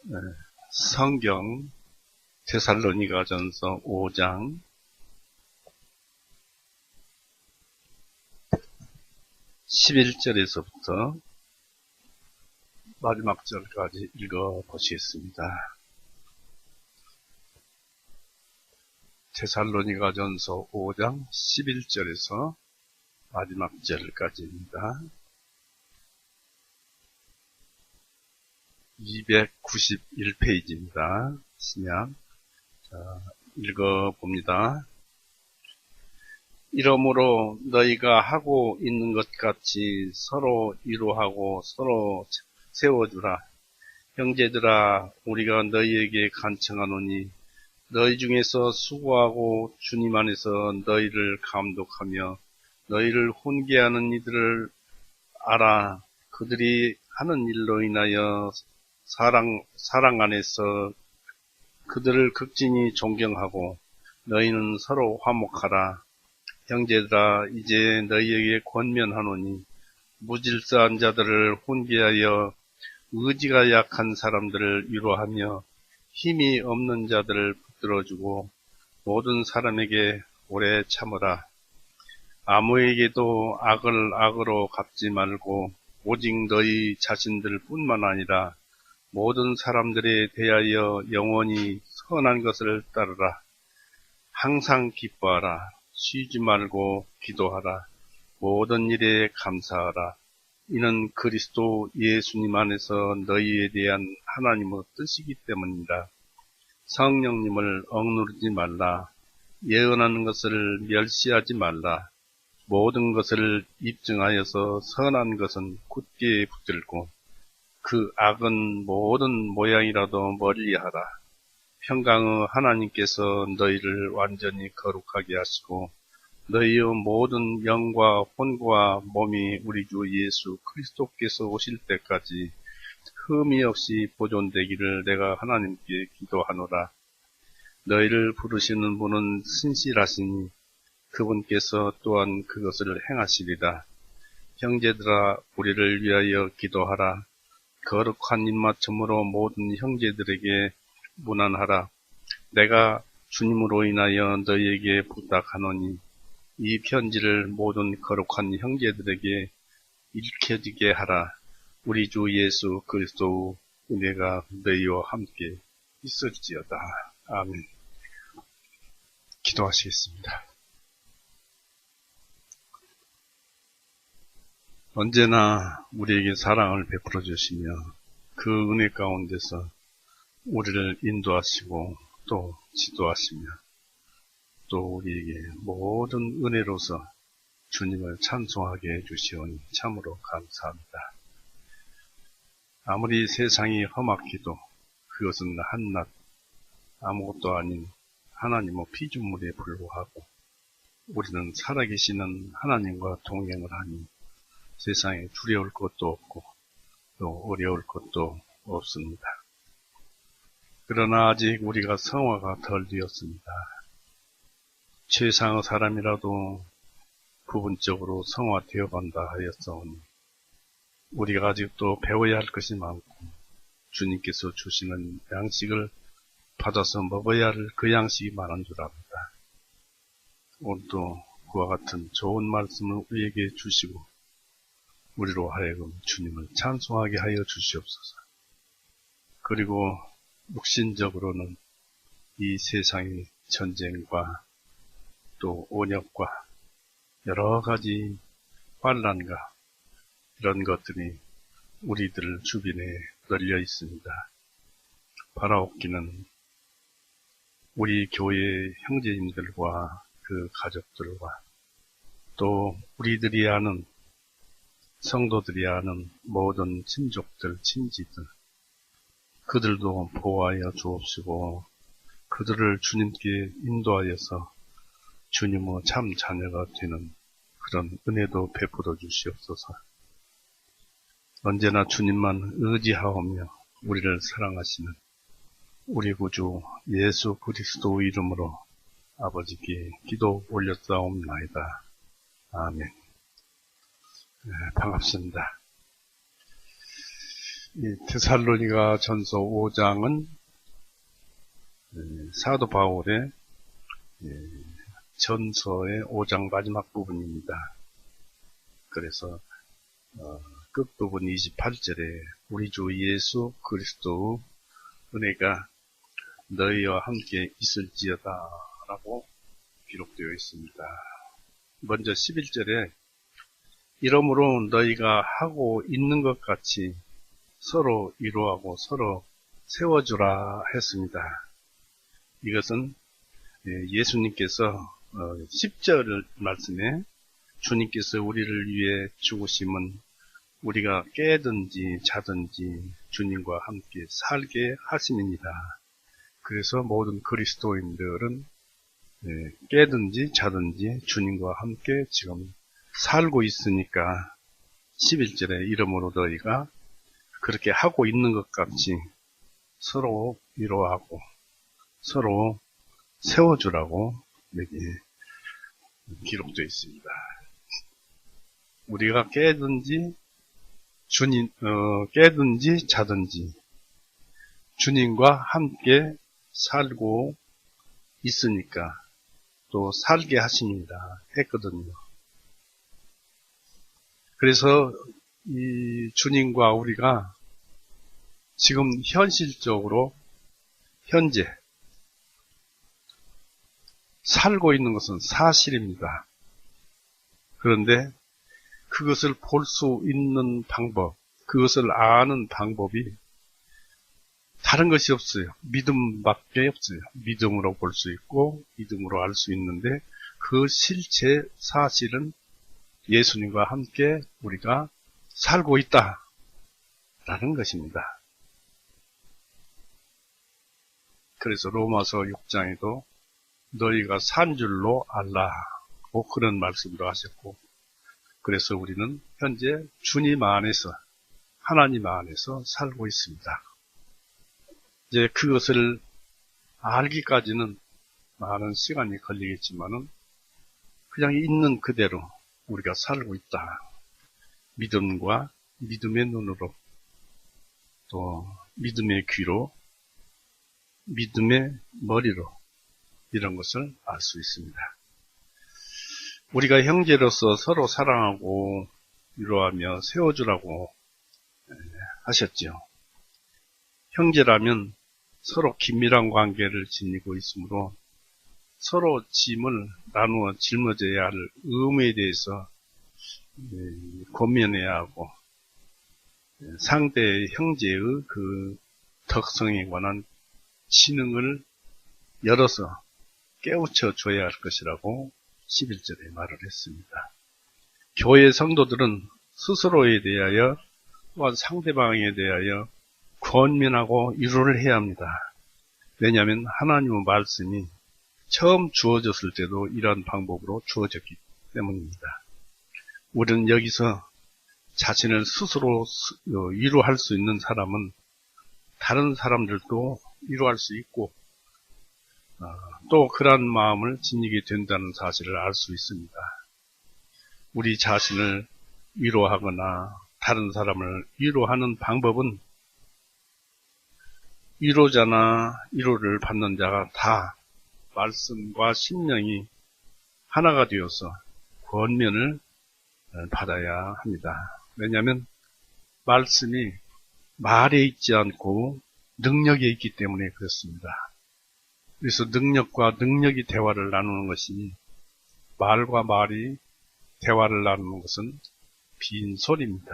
네, 성경 데살로니가전서 5장 11절에서부터 마지막 절까지 읽어보시겠습니다. 데살로니가전서 5장 11절에서 마지막 절까지입니다. 291페이지입니다. 신약. 읽어봅니다. 이러므로 너희가 하고 있는 것 같이 서로 위로하고 서로 세워주라. 형제들아, 우리가 너희에게 간청하노니 너희 중에서 수고하고 주님 안에서 너희를 감독하며 너희를 훈계하는 이들을 알아. 그들이 하는 일로 인하여 사랑 안에서 그들을 극진히 존경하고 너희는 서로 화목하라. 형제들아, 이제 너희에게 권면하노니 무질서한 자들을 훈계하여 의지가 약한 사람들을 위로하며 힘이 없는 자들을 붙들어주고 모든 사람에게 오래 참으라. 아무에게도 악을 악으로 갚지 말고 오직 너희 자신들 뿐만 아니라 모든 사람들에 대하여 영원히 선한 것을 따르라. 항상 기뻐하라. 쉬지 말고 기도하라. 모든 일에 감사하라. 이는 그리스도 예수님 안에서 너희에 대한 하나님의 뜻이기 때문이라. 성령님을 억누르지 말라. 예언하는 것을 멸시하지 말라. 모든 것을 입증하여서 선한 것은 굳게 붙들고 그 악은 모든 모양이라도 멀리하라. 평강의 하나님께서 너희를 완전히 거룩하게 하시고 너희의 모든 영과 혼과 몸이 우리 주 예수 그리스도께서 오실 때까지 흠이 없이 보존되기를 내가 하나님께 기도하노라. 너희를 부르시는 분은 신실하시니 그분께서 또한 그것을 행하시리라. 형제들아, 우리를 위하여 기도하라. 거룩한 입맞춤으로 모든 형제들에게 문안하라. 내가 주님으로 인하여 너희에게 부탁하노니 이 편지를 모든 거룩한 형제들에게 읽혀지게 하라. 우리 주 예수 그리스도의 은혜가 너희와 함께 있을지어다. 아멘. 기도하시겠습니다. 언제나 우리에게 사랑을 베풀어 주시며 그 은혜 가운데서 우리를 인도하시고 또 지도하시며 또 우리에게 모든 은혜로서 주님을 찬송하게 해주시오니 참으로 감사합니다. 아무리 세상이 험악해도 그것은 한낱 아무것도 아닌 하나님의 피조물에 불과하고 우리는 살아계시는 하나님과 동행을 하니 세상에 두려울 것도 없고 또 어려울 것도 없습니다. 그러나 아직 우리가 성화가 덜 되었습니다. 최상의 사람이라도 부분적으로 성화되어 간다 하였사오니 우리가 아직도 배워야 할 것이 많고 주님께서 주시는 양식을 받아서 먹어야 할 그 양식이 많은 줄 압니다. 오늘도 그와 같은 좋은 말씀을 우리에게 주시고 우리로 하여금 주님을 찬송하게 하여 주시옵소서. 그리고 육신적으로는 이 세상의 전쟁과 또 온역과 여러 가지 환난과 이런 것들이 우리들 주변에 널려 있습니다. 바라옵기는 우리 교회 형제님들과 그 가족들과 또 우리들이 아는 성도들이 아는 모든 친족들, 친지들 그들도 보호하여 주옵시고 그들을 주님께 인도하여서 주님의 참 자녀가 되는 그런 은혜도 베풀어 주시옵소서. 언제나 주님만 의지하오며 우리를 사랑하시는 우리 구주 예수 그리스도 이름으로 아버지께 기도 올렸사옵나이다. 아멘. 네, 반갑습니다. 이 데살로니가 전서 5장은 사도 바울의 전서의 5장 마지막 부분입니다. 그래서 끝부분 28절에 우리 주 예수 그리스도의 은혜가 너희와 함께 있을지어다 라고 기록되어 있습니다. 먼저 11절에 이러므로 너희가 하고 있는 것 같이 서로 위로하고 서로 세워주라 했습니다. 이것은 예수님께서 10절 말씀에 주님께서 우리를 위해 죽으심은 우리가 깨든지 자든지 주님과 함께 살게 하심입니다. 그래서 모든 그리스도인들은 깨든지 자든지 주님과 함께 지금 살고 있으니까 11절에 이러므로 너희가 그렇게 하고 있는 것 같이 서로 위로하고 서로 세워주라고 여기 기록되어 있습니다. 우리가 깨든지 깨든지 자든지 주님과 함께 살고 있으니까 또 살게 하십니다. 했거든요. 그래서 이 주님과 우리가 지금 현실적으로 현재 살고 있는 것은 사실입니다. 그런데 그것을 볼 수 있는 방법, 그것을 아는 방법이 다른 것이 없어요. 믿음밖에 없어요. 믿음으로 볼 수 있고 믿음으로 알 수 있는데 그 실체 사실은 예수님과 함께 우리가 살고 있다라는 것입니다. 그래서 로마서 6장에도 너희가 산 줄로 알라 그런 말씀도 하셨고 그래서 우리는 현재 주님 안에서 하나님 안에서 살고 있습니다. 이제 그것을 알기까지는 많은 시간이 걸리겠지만은 그냥 있는 그대로 우리가 살고 있다. 믿음과 믿음의 눈으로 또 믿음의 귀로 믿음의 머리로 이런 것을 알 수 있습니다. 우리가 형제로서 서로 사랑하고 위로하며 세워주라고 하셨죠. 형제라면 서로 긴밀한 관계를 지니고 있으므로 서로 짐을 나누어 짊어져야 할 의무에 대해서 권면해야 하고 상대의 형제의 그 덕성에 관한 지능을 열어서 깨우쳐 줘야 할 것이라고 11절에 말을 했습니다. 교회 성도들은 스스로에 대하여 또한 상대방에 대하여 권면하고 위로를 해야 합니다. 왜냐하면 하나님의 말씀이 처음 주어졌을 때도 이러한 방법으로 주어졌기 때문입니다. 우리는 여기서 자신을 스스로 위로할 수 있는 사람은 다른 사람들도 위로할 수 있고 또 그러한 마음을 지니게 된다는 사실을 알 수 있습니다. 우리 자신을 위로하거나 다른 사람을 위로하는 방법은 위로자나 위로를 받는 자가 다 말씀과 심령이 하나가 되어서 권면을 받아야 합니다. 왜냐하면 말씀이 말에 있지 않고 능력에 있기 때문에 그렇습니다. 그래서 능력과 능력이 대화를 나누는 것이 말과 말이 대화를 나누는 것은 빈소리입니다.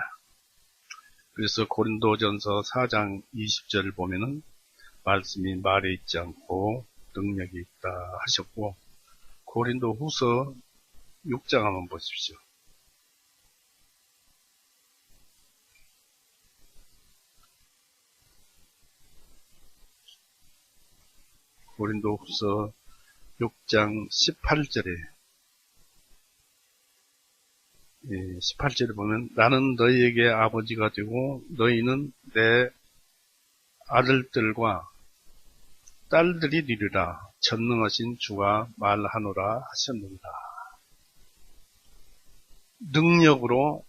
그래서 고린도전서 4장 20절을 보면은 말씀이 말에 있지 않고 능력이 있다 하셨고 고린도 후서 6장 한번 보십시오. 고린도 후서 6장 18절에 18절에 보면 나는 너희에게 아버지가 되고 너희는 내 아들들과 딸들이 되리라 전능하신 주가 말하노라 하셨느니라. 능력으로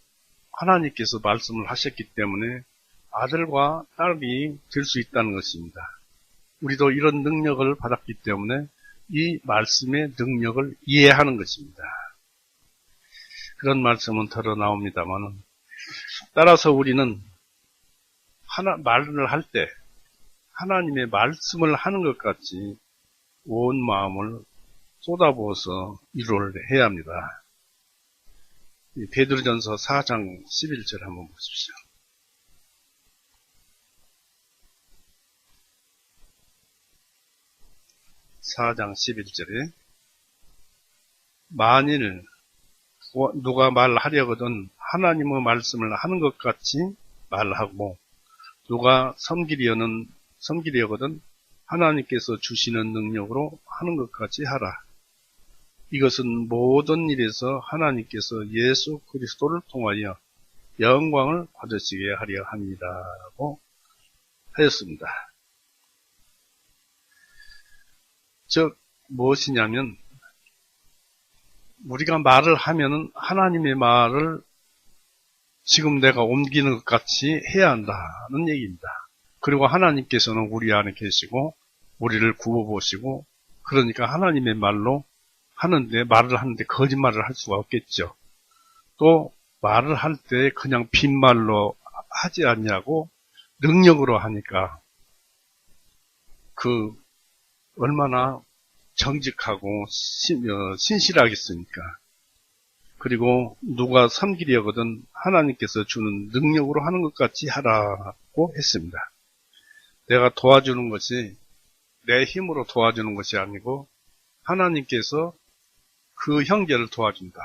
하나님께서 말씀을 하셨기 때문에 아들과 딸이 될 수 있다는 것입니다. 우리도 이런 능력을 받았기 때문에 이 말씀의 능력을 이해하는 것입니다. 그런 말씀은 덜어 나옵니다만, 따라서 우리는 말을 할 때 하나님의 말씀을 하는 것 같이 온 마음을 쏟아부어서 일을 해야 합니다. 베드로전서 4장 11절 한번 보십시오. (4장 11절에) 만일 누가 말하려거든 하나님의 말씀을 하는 것 같이 말하고, 누가 섬기려거든 하나님께서 주시는 능력으로 하는 것 같이 하라. 이것은 모든 일에서 하나님께서 예수 그리스도를 통하여 영광을 받으시게 하려 합니다. 라고 하였습니다. 즉 무엇이냐면, 우리가 말을 하면은 하나님의 말을 지금 내가 옮기는 것 같이 해야 한다는 얘기입니다. 그리고 하나님께서는 우리 안에 계시고 우리를 구워보시고, 그러니까 하나님의 말로 말을 하는데 거짓말을 할 수가 없겠죠. 또 말을 할 때 그냥 빈말로 하지 않냐고 능력으로 하니까 얼마나 정직하고 신실하겠습니까? 그리고 누가 섬기려거든 하나님께서 주는 능력으로 하는 것 같이 하라고 했습니다. 내가 도와주는 것이 내 힘으로 도와주는 것이 아니고 하나님께서 그 형제를 도와준다.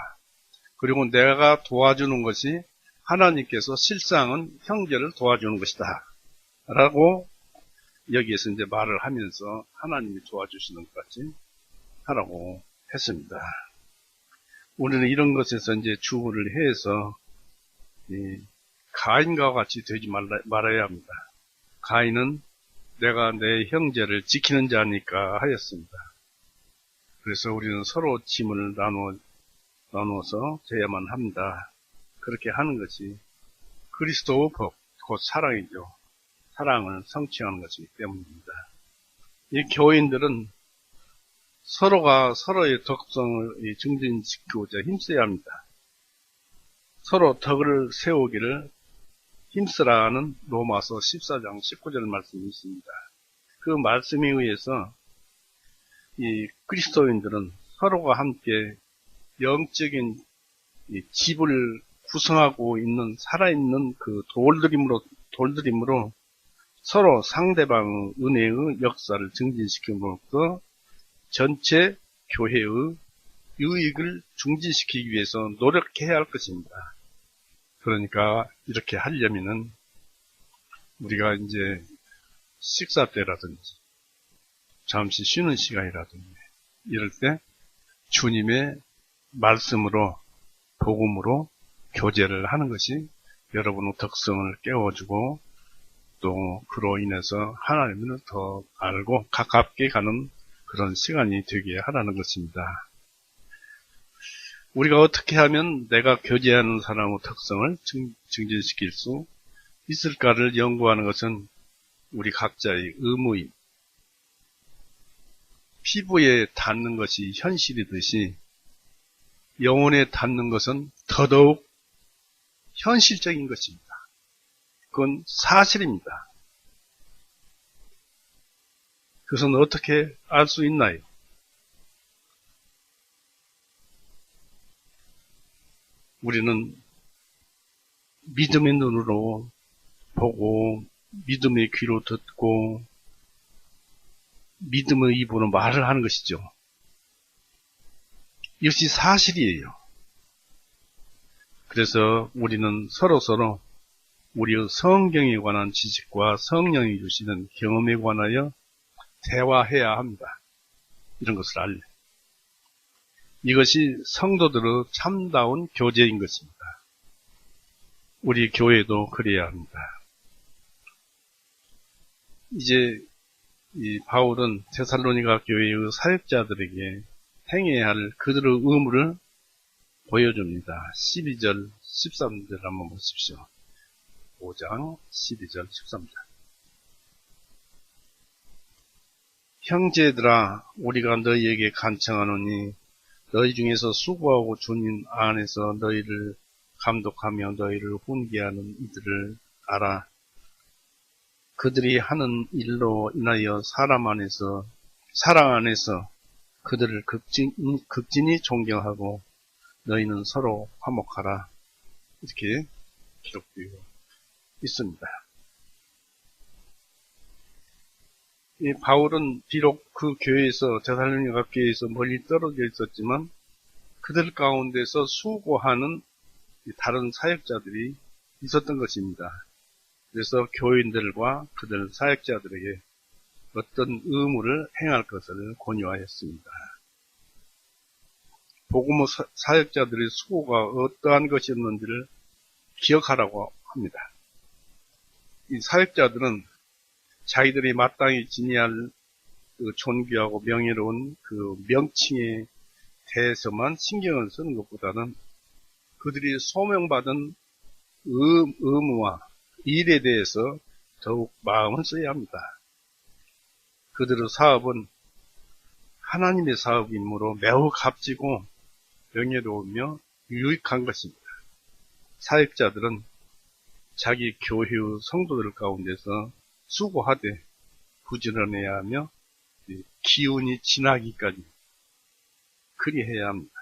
그리고 내가 도와주는 것이 하나님께서 실상은 형제를 도와주는 것이다. 라고 여기에서 이제 말을 하면서 하나님이 도와주시는 것 같이 하라고 했습니다. 우리는 이런 것에서 이제 주의를 해서 가인과 같이 되지 말아야 합니다. 가인은 내가 내 형제를 지키는 자니까 하였습니다. 그래서 우리는 서로 짐을 나누어서 져야만 합니다. 그렇게 하는 것이 그리스도의 법, 곧 사랑이죠. 사랑을 성취하는 것이기 때문입니다. 이 교인들은 서로가 서로의 덕성을 증진시키고자 힘써야 합니다. 서로 덕을 세우기를 힘쓰라는 로마서 14장 19절 말씀이 있습니다. 그 말씀에 의해서 이 그리스도인들은 서로가 함께 영적인 집을 구성하고 있는 살아있는 그 돌드림으로 서로 상대방의 은혜의 역사를 증진시킴으로써 전체 교회의 유익을 중진시키기 위해서 노력해야 할 것입니다. 그러니까 이렇게 하려면은 우리가 이제 식사 때라든지 잠시 쉬는 시간이라든지 이럴 때 주님의 말씀으로 복음으로 교제를 하는 것이 여러분의 덕성을 깨워주고 또 그로 인해서 하나님을 더 알고 가깝게 가는 그런 시간이 되게 하라는 것입니다. 우리가 어떻게 하면 내가 교제하는 사람의 특성을 증진시킬 수 있을까를 연구하는 것은 우리 각자의 의무입니다. 피부에 닿는 것이 현실이듯이 영혼에 닿는 것은 더더욱 현실적인 것입니다. 그건 사실입니다. 그것은 어떻게 알 수 있나요? 우리는 믿음의 눈으로 보고 믿음의 귀로 듣고 믿음의 입으로 말을 하는 것이죠. 이것이 사실이에요. 그래서 우리는 서로서로 우리의 성경에 관한 지식과 성령이 주시는 경험에 관하여 대화해야 합니다. 이런 것을 알려. 이것이 성도들의 참다운 교제인 것입니다. 우리 교회도 그래야 합니다. 이제 이 바울은 데살로니가 교회의 사역자들에게 행해야 할 그들의 의무를 보여줍니다. 12절, 13절 한번 보십시오. 5장 12절 13절. 형제들아, 우리가 너희에게 간청하노니 너희 중에서 수고하고 주님 안에서 너희를 감독하며 너희를 훈계하는 이들을 알아. 그들이 하는 일로 인하여 사랑 안에서 그들을 극진히 존경하고 너희는 서로 화목하라. 이렇게 기록되어 있습니다. 이 바울은 비록 그 교회에서, 데살로니가 교회에서 멀리 떨어져 있었지만 그들 가운데서 수고하는 다른 사역자들이 있었던 것입니다. 그래서 교인들과 그들 사역자들에게 어떤 의무를 행할 것을 권유하였습니다. 복음의 사역자들의 수고가 어떠한 것이었는지를 기억하라고 합니다. 이 사역자들은 자기들이 마땅히 지내야 할 그 존귀하고 명예로운 그 명칭에 대해서만 신경을 쓰는 것보다는 그들이 소명받은 의무와 일에 대해서 더욱 마음을 써야 합니다. 그들의 사업은 하나님의 사업이므로 매우 값지고 명예로우며 유익한 것입니다. 사역자들은 자기 교회의 성도들 가운데서 수고하되 부지런해야 하며 기운이 지나기까지 그리해야 합니다.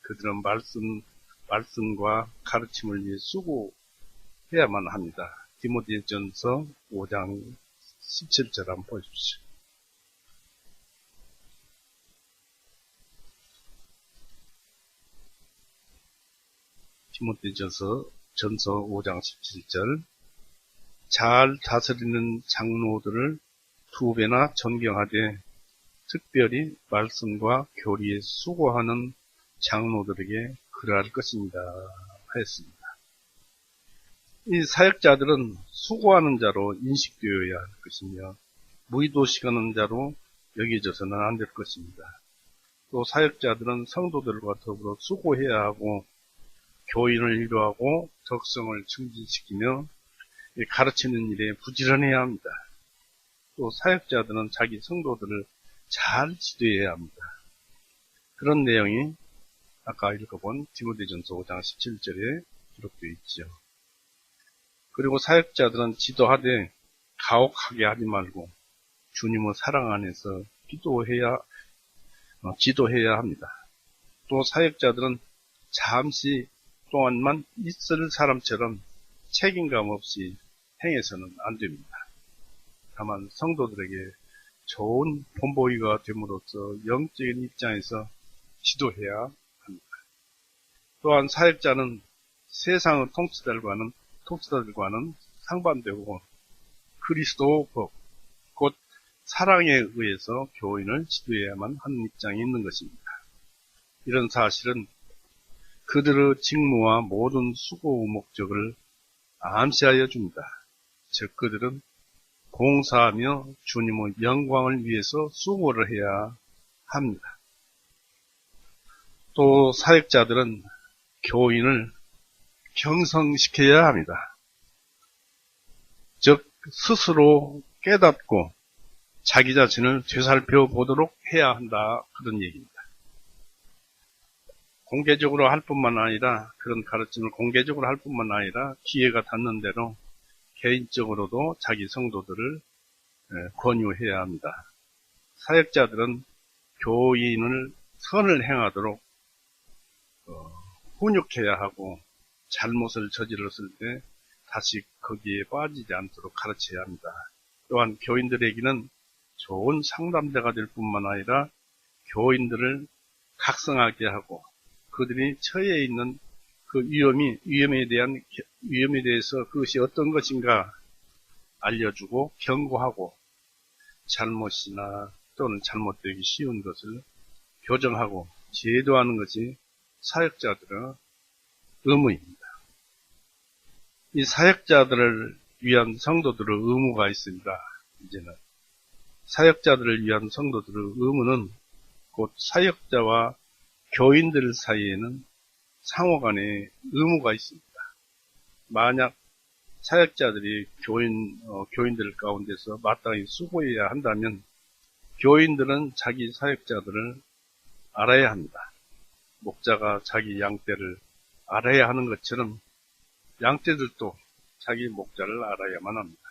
그들은 말씀과 가르침을 위해 수고해야만 합니다. 디모데전서 5장 17절 한번 보십시오. 디모데전서 5장 17절. 잘 다스리는 장로들을 2배나 존경하되 특별히 말씀과 교리에 수고하는 장로들에게 그러할 것입니다. 하였습니다. 이 사역자들은 수고하는 자로 인식되어야 할 것이며 무의도식하는 자로 여겨져서는 안 될 것입니다. 또 사역자들은 성도들과 더불어 수고해야 하고 교인을 인도하고 덕성을 증진시키며 가르치는 일에 부지런해야 합니다. 또 사역자들은 자기 성도들을 잘 지도해야 합니다. 그런 내용이 아까 읽어본 디모데전서 5장 17절에 기록되어 있죠. 그리고 사역자들은 지도하되 가혹하게 하지 말고 주님의 사랑 안에서 지도해야 합니다. 또 사역자들은 잠시 동안만 있을 사람처럼 책임감 없이 행해서는 안 됩니다. 다만 성도들에게 좋은 본보기가 됨으로써 영적인 입장에서 지도해야 합니다. 또한 사역자는 세상의 통치자들과는 상반되고 그리스도 법, 곧 사랑에 의해서 교인을 지도해야만 하는 입장이 있는 것입니다. 이런 사실은 그들의 직무와 모든 수고의 목적을 암시하여 줍니다. 즉 그들은 봉사하며 주님의 영광을 위해서 수고를 해야 합니다. 또 사역자들은 교인을 경성시켜야 합니다. 즉 스스로 깨닫고 자기 자신을 되살펴 보도록 해야 한다, 그런 얘기입니다. 공개적으로 할 뿐만 아니라, 그런 가르침을 공개적으로 할 뿐만 아니라 기회가 닿는 대로 개인적으로도 자기 성도들을 권유해야 합니다. 사역자들은 교인을 선을 행하도록 훈육해야 하고 잘못을 저질렀을 때 다시 거기에 빠지지 않도록 가르쳐야 합니다. 또한 교인들에게는 좋은 상담자가 될 뿐만 아니라 교인들을 각성하게 하고 그들이 처해 있는 그 위험에 대해서 그것이 어떤 것인가 알려주고 경고하고 잘못이나 또는 잘못되기 쉬운 것을 교정하고 제도하는 것이 사역자들의 의무입니다. 이 사역자들을 위한 성도들의 의무가 있습니다. 이제는 사역자들을 위한 성도들의 의무는 곧 사역자와 교인들 사이에는 상호간에 의무가 있습니다. 만약 사역자들이 교인들 가운데서 마땅히 수고해야 한다면 교인들은 자기 사역자들을 알아야 합니다. 목자가 자기 양떼를 알아야 하는 것처럼 양떼들도 자기 목자를 알아야만 합니다.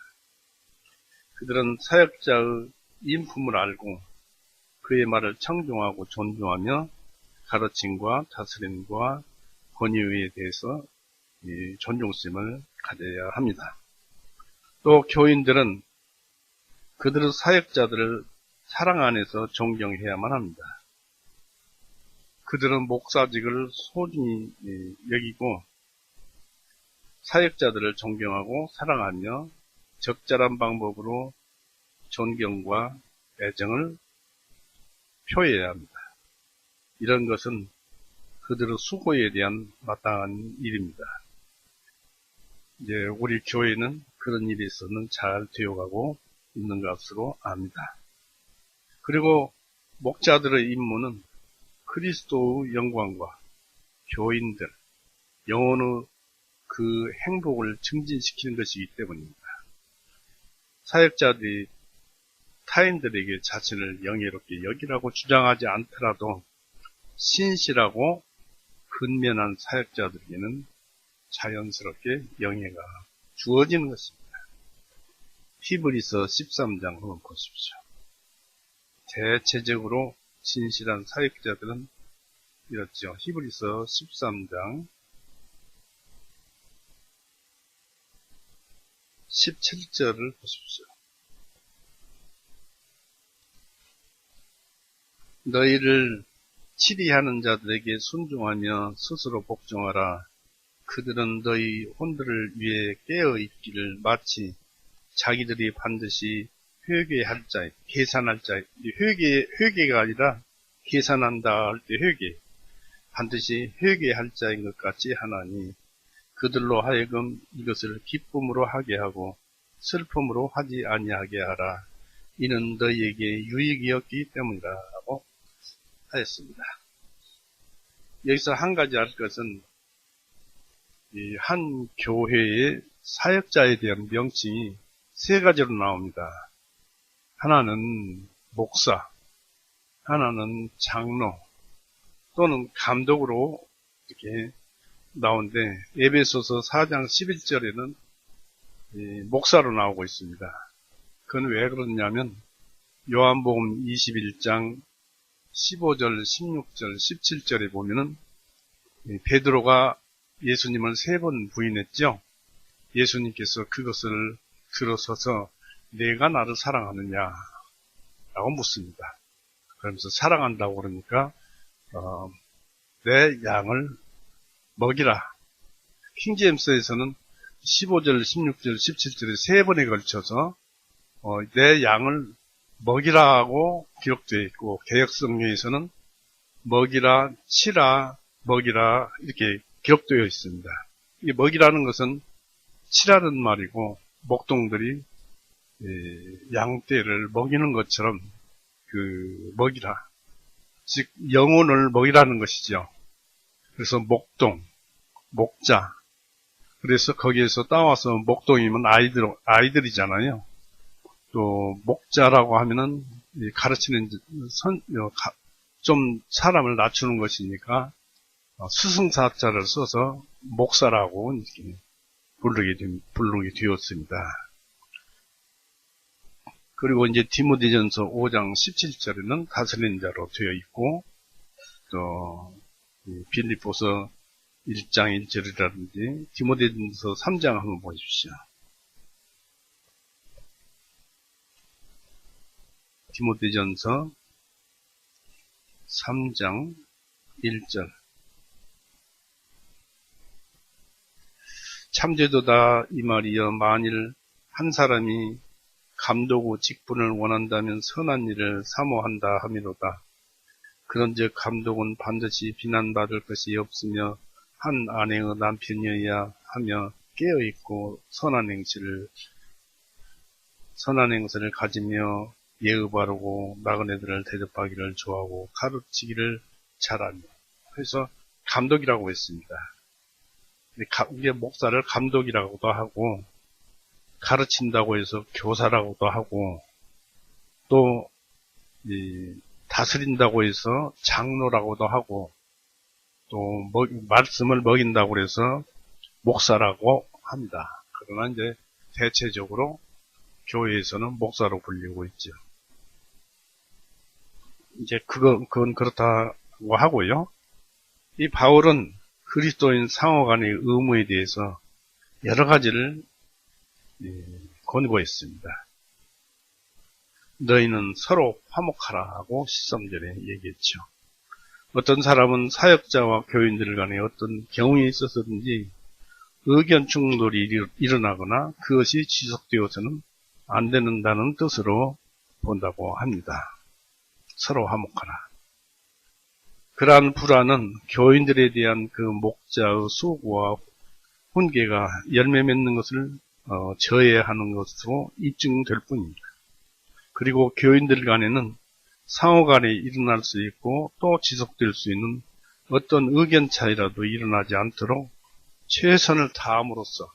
그들은 사역자의 인품을 알고 그의 말을 청종하고 존중하며 가르침과 다스림과 권위에 대해서 존중심을 가져야 합니다. 또 교인들은 그들의 사역자들을 사랑 안에서 존경해야만 합니다. 그들은 목사직을 소중히 여기고 사역자들을 존경하고 사랑하며 적절한 방법으로 존경과 애정을 표해야 합니다. 이런 것은 그들의 수고에 대한 마땅한 일입니다. 이제 우리 교회는 그런 일에 있어서는 잘 되어가고 있는 것으로 압니다. 그리고 목자들의 임무는 그리스도의 영광과 교인들, 영혼의 그 행복을 증진시키는 것이기 때문입니다. 사역자들이 타인들에게 자신을 영예롭게 여기라고 주장하지 않더라도 신실하고 근면한 사역자들에게는 자연스럽게 영예가 주어지는 것입니다. 히브리서 13장 한번 보십시오. 대체적으로 신실한 사역자들은 이렇죠. 히브리서 13장 17절을 보십시오. 너희를 치리하는 자들에게 순종하며 스스로 복종하라. 그들은 너희 혼들을 위해 깨어있기를 마치 자기들이 반드시 회개할 자, 계산할 자, 회개가 아니라 계산한다 할 때 회개, 반드시 회개할 자인 것 같이 하나니 그들로 하여금 이것을 기쁨으로 하게 하고 슬픔으로 하지 아니하게 하라. 이는 너희에게 유익이었기 때문이라고 하였습니다. 여기서 한 가지 알 것은 이 한 교회의 사역자에 대한 명칭이 세 가지로 나옵니다. 하나는 목사, 하나는 장로, 또는 감독으로 이렇게 나오는데 에베소서 4장 11절에는 목사로 나오고 있습니다. 그건 왜 그러냐면 요한복음 21장 15절, 16절, 17절에 보면은 베드로가 예수님을 3번 부인했죠. 예수님께서 그것을 들어서서 내가 나를 사랑하느냐 라고 묻습니다. 그러면서 사랑한다고 그러니까 내 양을 먹이라. 킹제임스에서는 15절, 16절, 17절에 3번에 걸쳐서 내 양을 먹이라고 기록되어 있고 개역성경에서는 먹이라, 치라, 먹이라 이렇게 기록되어 있습니다. 이 먹이라는 것은 치라는 말이고 목동들이 양떼를 먹이는 것처럼 그 먹이라, 즉 영혼을 먹이라는 것이죠. 그래서 목동, 목자. 그래서 거기에서 따와서 목동이면 아이들이잖아요. 또 목자라고 하면은 가르치는 좀 사람을 낮추는 것이니까 스승사자를 써서 목사라고 부르게 되었습니다. 그리고 이제 디모데전서 5장 17절에는 다스리는 자로 되어 있고 또 빌립보서 1장 1절이라든지 디모데전서 3장 한번 보십시오. 디모데전서 3장 1절 참되도다 이 말이여 만일 한 사람이 감독의 직분을 원한다면 선한 일을 사모한다 함이로다. 그런즉 감독은 반드시 비난받을 것이 없으며 한 아내의 남편이어야 하며 깨어있고 선한 행실을 가지며 예의 바르고 나그네들을 대접하기를 좋아하고 가르치기를 잘하며. 그래서 감독이라고 했습니다. 우리의 목사를 감독이라고도 하고 가르친다고 해서 교사라고도 하고, 또 다스린다고 해서 장로라고도 하고, 또 말씀을 먹인다고 해서 목사라고 합니다. 그러나 이제 대체적으로 교회에서는 목사로 불리고 있죠. 이제 그건 그렇다고 하고요. 이 바울은 그리스도인 상호 간의 의무에 대해서 여러 가지를 권고했습니다. 너희는 서로 화목하라고 13절에 얘기했죠. 어떤 사람은 사역자와 교인들 간에 어떤 경우에 있어서든지 의견 충돌이 일어나거나 그것이 지속되어서는 안 된다는 뜻으로 본다고 합니다. 서로 화목하라. 그러한 불화는 교인들에 대한 그 목자의 수고와 훈계가 열매 맺는 것을 저해하는 것으로 입증될 뿐입니다. 그리고 교인들 간에는 상호 간에 일어날 수 있고 또 지속될 수 있는 어떤 의견 차이라도 일어나지 않도록 최선을 다함으로써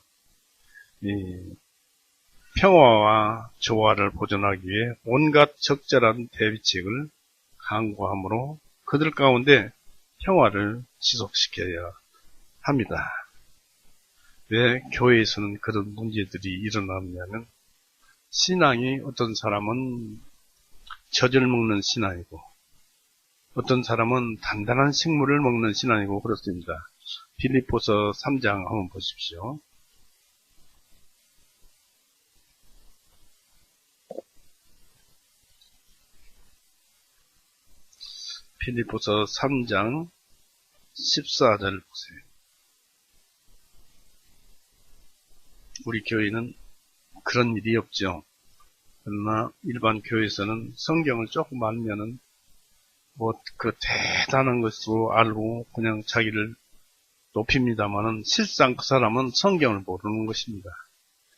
평화와 조화를 보존하기 위해 온갖 적절한 대비책을 강구함으로 그들 가운데 평화를 지속시켜야 합니다. 왜 교회에서는 그런 문제들이 일어나느냐면 신앙이 어떤 사람은 젖을 먹는 신앙이고 어떤 사람은 단단한 식물을 먹는 신앙이고 그렇습니다. 빌립보서 3장 한번 보십시오. 빌립보서 3장 14절 보세요. 우리 교회는 그런 일이 없죠. 그러나 일반 교회에서는 성경을 조금 알면은 그 대단한 것으로 알고 그냥 자기를 높입니다만은 실상 그 사람은 성경을 모르는 것입니다.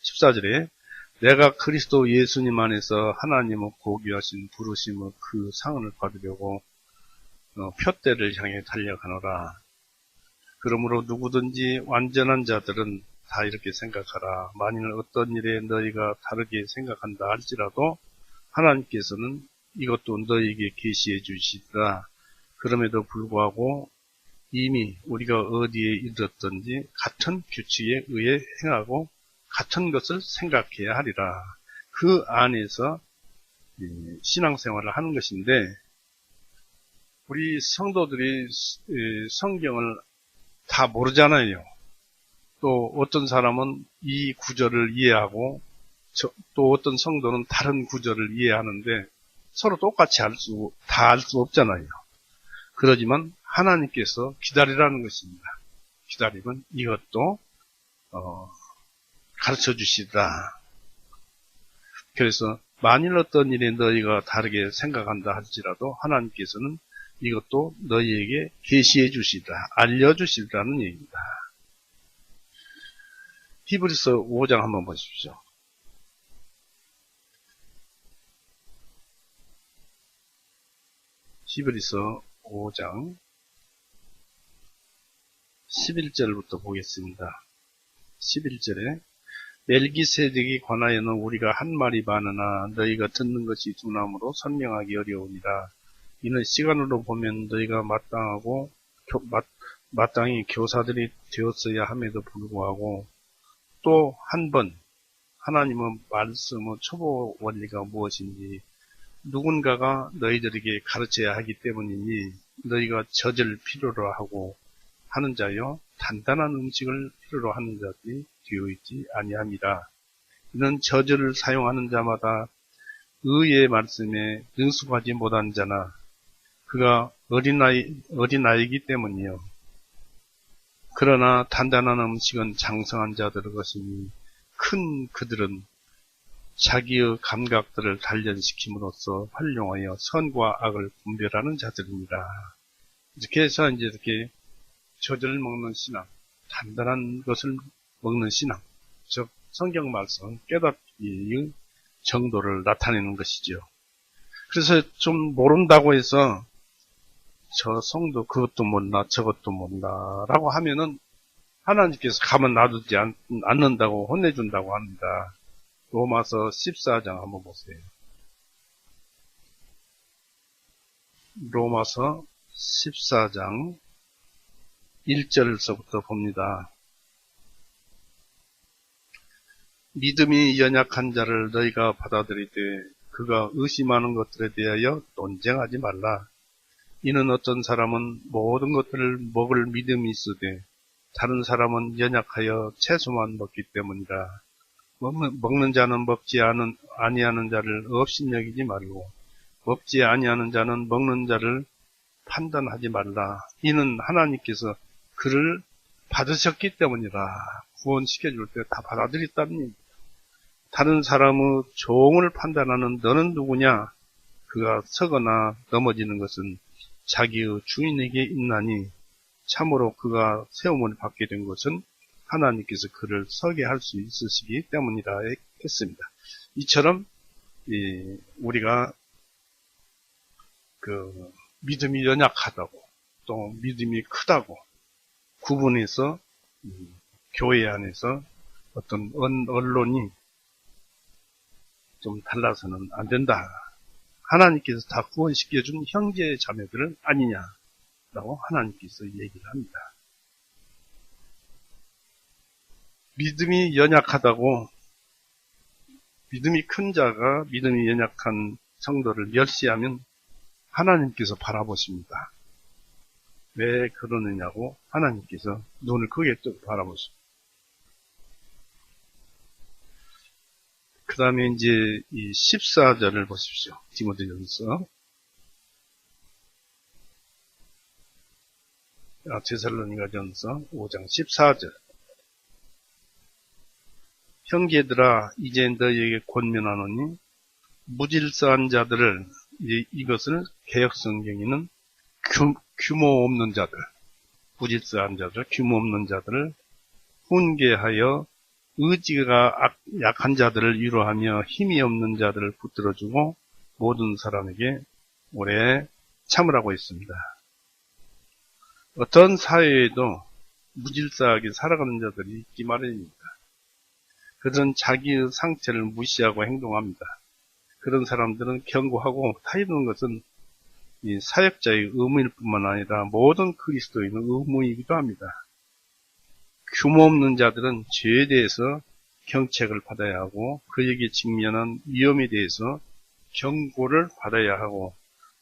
14절에 내가 그리스도 예수님 안에서 하나님의 고귀하신 부르심의 그 상을 받으려고 표대를 향해 달려가노라. 그러므로 누구든지 완전한 자들은 다 이렇게 생각하라. 만일 어떤 일에 너희가 다르게 생각한다 할지라도 하나님께서는 이것도 너희에게 계시해 주시리라. 그럼에도 불구하고 이미 우리가 어디에 이르렀든지 같은 규칙에 의해 행하고 같은 것을 생각해야 하리라. 그 안에서 신앙생활을 하는 것인데 우리 성도들이 성경을 다 모르잖아요. 또 어떤 사람은 이 구절을 이해하고 또 어떤 성도는 다른 구절을 이해하는데 서로 똑같이 다 알 수 없잖아요. 그러지만 하나님께서 기다리라는 것입니다. 기다리면 이것도 가르쳐 주시다. 그래서 만일 어떤 일에 너희가 다르게 생각한다 할지라도 하나님께서는 이것도 너희에게 계시해 주시다. 알려주시다는 얘기입니다. 히브리서 5장 한번 보십시오. 히브리서 5장 11절부터 보겠습니다. 11절에 멜기세덱이 관하여는 우리가 한 말이 많으나 너희가 듣는 것이 둔함으로 설명하기 어려우니라. 이는 시간으로 보면 너희가 마땅히 교사들이 되었어야 함에도 불구하고 또 한 번 하나님의 말씀의 초보 원리가 무엇인지 누군가가 너희들에게 가르쳐야 하기 때문이니 너희가 젖을 필요로 하고 하는 자여 단단한 음식을 필요로 하는 자들이 되어 있지 아니함이라. 이는 젖을 사용하는 자마다 의의 말씀에 능숙하지 못한 자나 그가 어린아이이기 때문이요. 그러나 단단한 음식은 장성한 자들의 것이니 큰 그들은 자기의 감각들을 단련시킴으로써 활용하여 선과 악을 분별하는 자들입니다. 이렇게 해서 이제 이렇게 젖을 먹는 신앙, 단단한 것을 먹는 신앙, 즉 성경 말씀 깨닫기의 정도를 나타내는 것이죠. 그래서 좀 모른다고 해서 저 성도 그것도 몰라 저것도 몰라 라고 하면은 하나님께서 가만 놔두지 않는다고 혼내준다고 합니다. 로마서 14장 한번 보세요. 로마서 14장 1절서부터 봅니다. 믿음이 연약한 자를 너희가 받아들이되 그가 의심하는 것들에 대하여 논쟁하지 말라. 이는 어떤 사람은 모든 것들을 먹을 믿음이 있으되 다른 사람은 연약하여 채소만 먹기 때문이라. 먹는 자는 먹지 아니하는 자를 업신여기지 말고 먹지 아니하는 자는 먹는 자를 판단하지 말라. 이는 하나님께서 그를 받으셨기 때문이라. 구원시켜줄 때 다 받아들였답니다. 다른 사람의 종을 판단하는 너는 누구냐? 그가 서거나 넘어지는 것은 자기의 주인에게 있나니 참으로 그가 세움을 받게 된 것은 하나님께서 그를 서게 할 수 있으시기 때문이라 했습니다. 이처럼 우리가 믿음이 연약하다고 또 믿음이 크다고 구분해서 교회 안에서 어떤 언론이 좀 달라서는 안 된다. 하나님께서 다 구원시켜준 형제 자매들은 아니냐라고 하나님께서 얘기를 합니다. 믿음이 연약하다고 믿음이 큰 자가 믿음이 연약한 성도를 멸시하면 하나님께서 바라보십니다. 왜 그러느냐고 하나님께서 눈을 크게 뜨고 바라보십니다. 그 다음에 이제 이 14절을 보십시오. 디모데전서. 데살로니가전서 5장 14절. 형제들아 이제 너희에게 권면하노니 무질서한 자들을, 이것을 개역성경에는 규모 없는 자들, 무질서한 자들, 규모 없는 자들을 훈계하여 의지가 약한 자들을 위로하며 힘이 없는 자들을 붙들어주고 모든 사람에게 오래 참으라고 했습니다. 어떤 사회에도 무질서하게 살아가는 자들이 있기 마련입니다. 그들은 자기의 상태를 무시하고 행동합니다. 그런 사람들은 경고하고 타이르는 것은 이 사역자의 의무일 뿐만 아니라 모든 그리스도인의 의무이기도 합니다. 규모 없는 자들은 죄에 대해서 경책을 받아야 하고 그에게 직면한 위험에 대해서 경고를 받아야 하고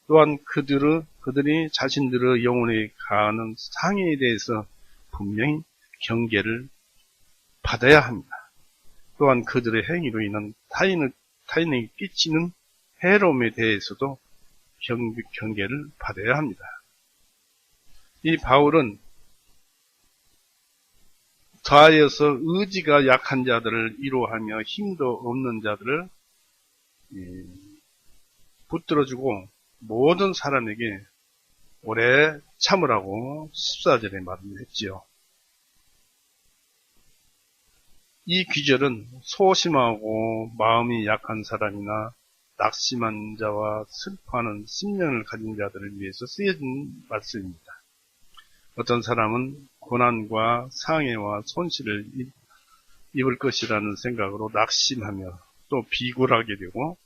또한 그들이 자신들의 영혼에 가하는 상해에 대해서 분명히 경계를 받아야 합니다. 또한 그들의 행위로 인한 타인에게 끼치는 해로움에 대해서도 경계를 받아야 합니다. 이 바울은 더하여서 의지가 약한 자들을 위로하며 힘도 없는 자들을 붙들어주고 모든 사람에게 오래 참으라고 14절에 말을 했지요. 이 귀절은 소심하고 마음이 약한 사람이나 낙심한 자와 슬퍼하는 심령을 가진 자들을 위해서 쓰여진 말씀입니다. 어떤 사람은 고난과 상해와 손실을 입을 것이라는 생각으로 낙심하며 또 비굴하게 되고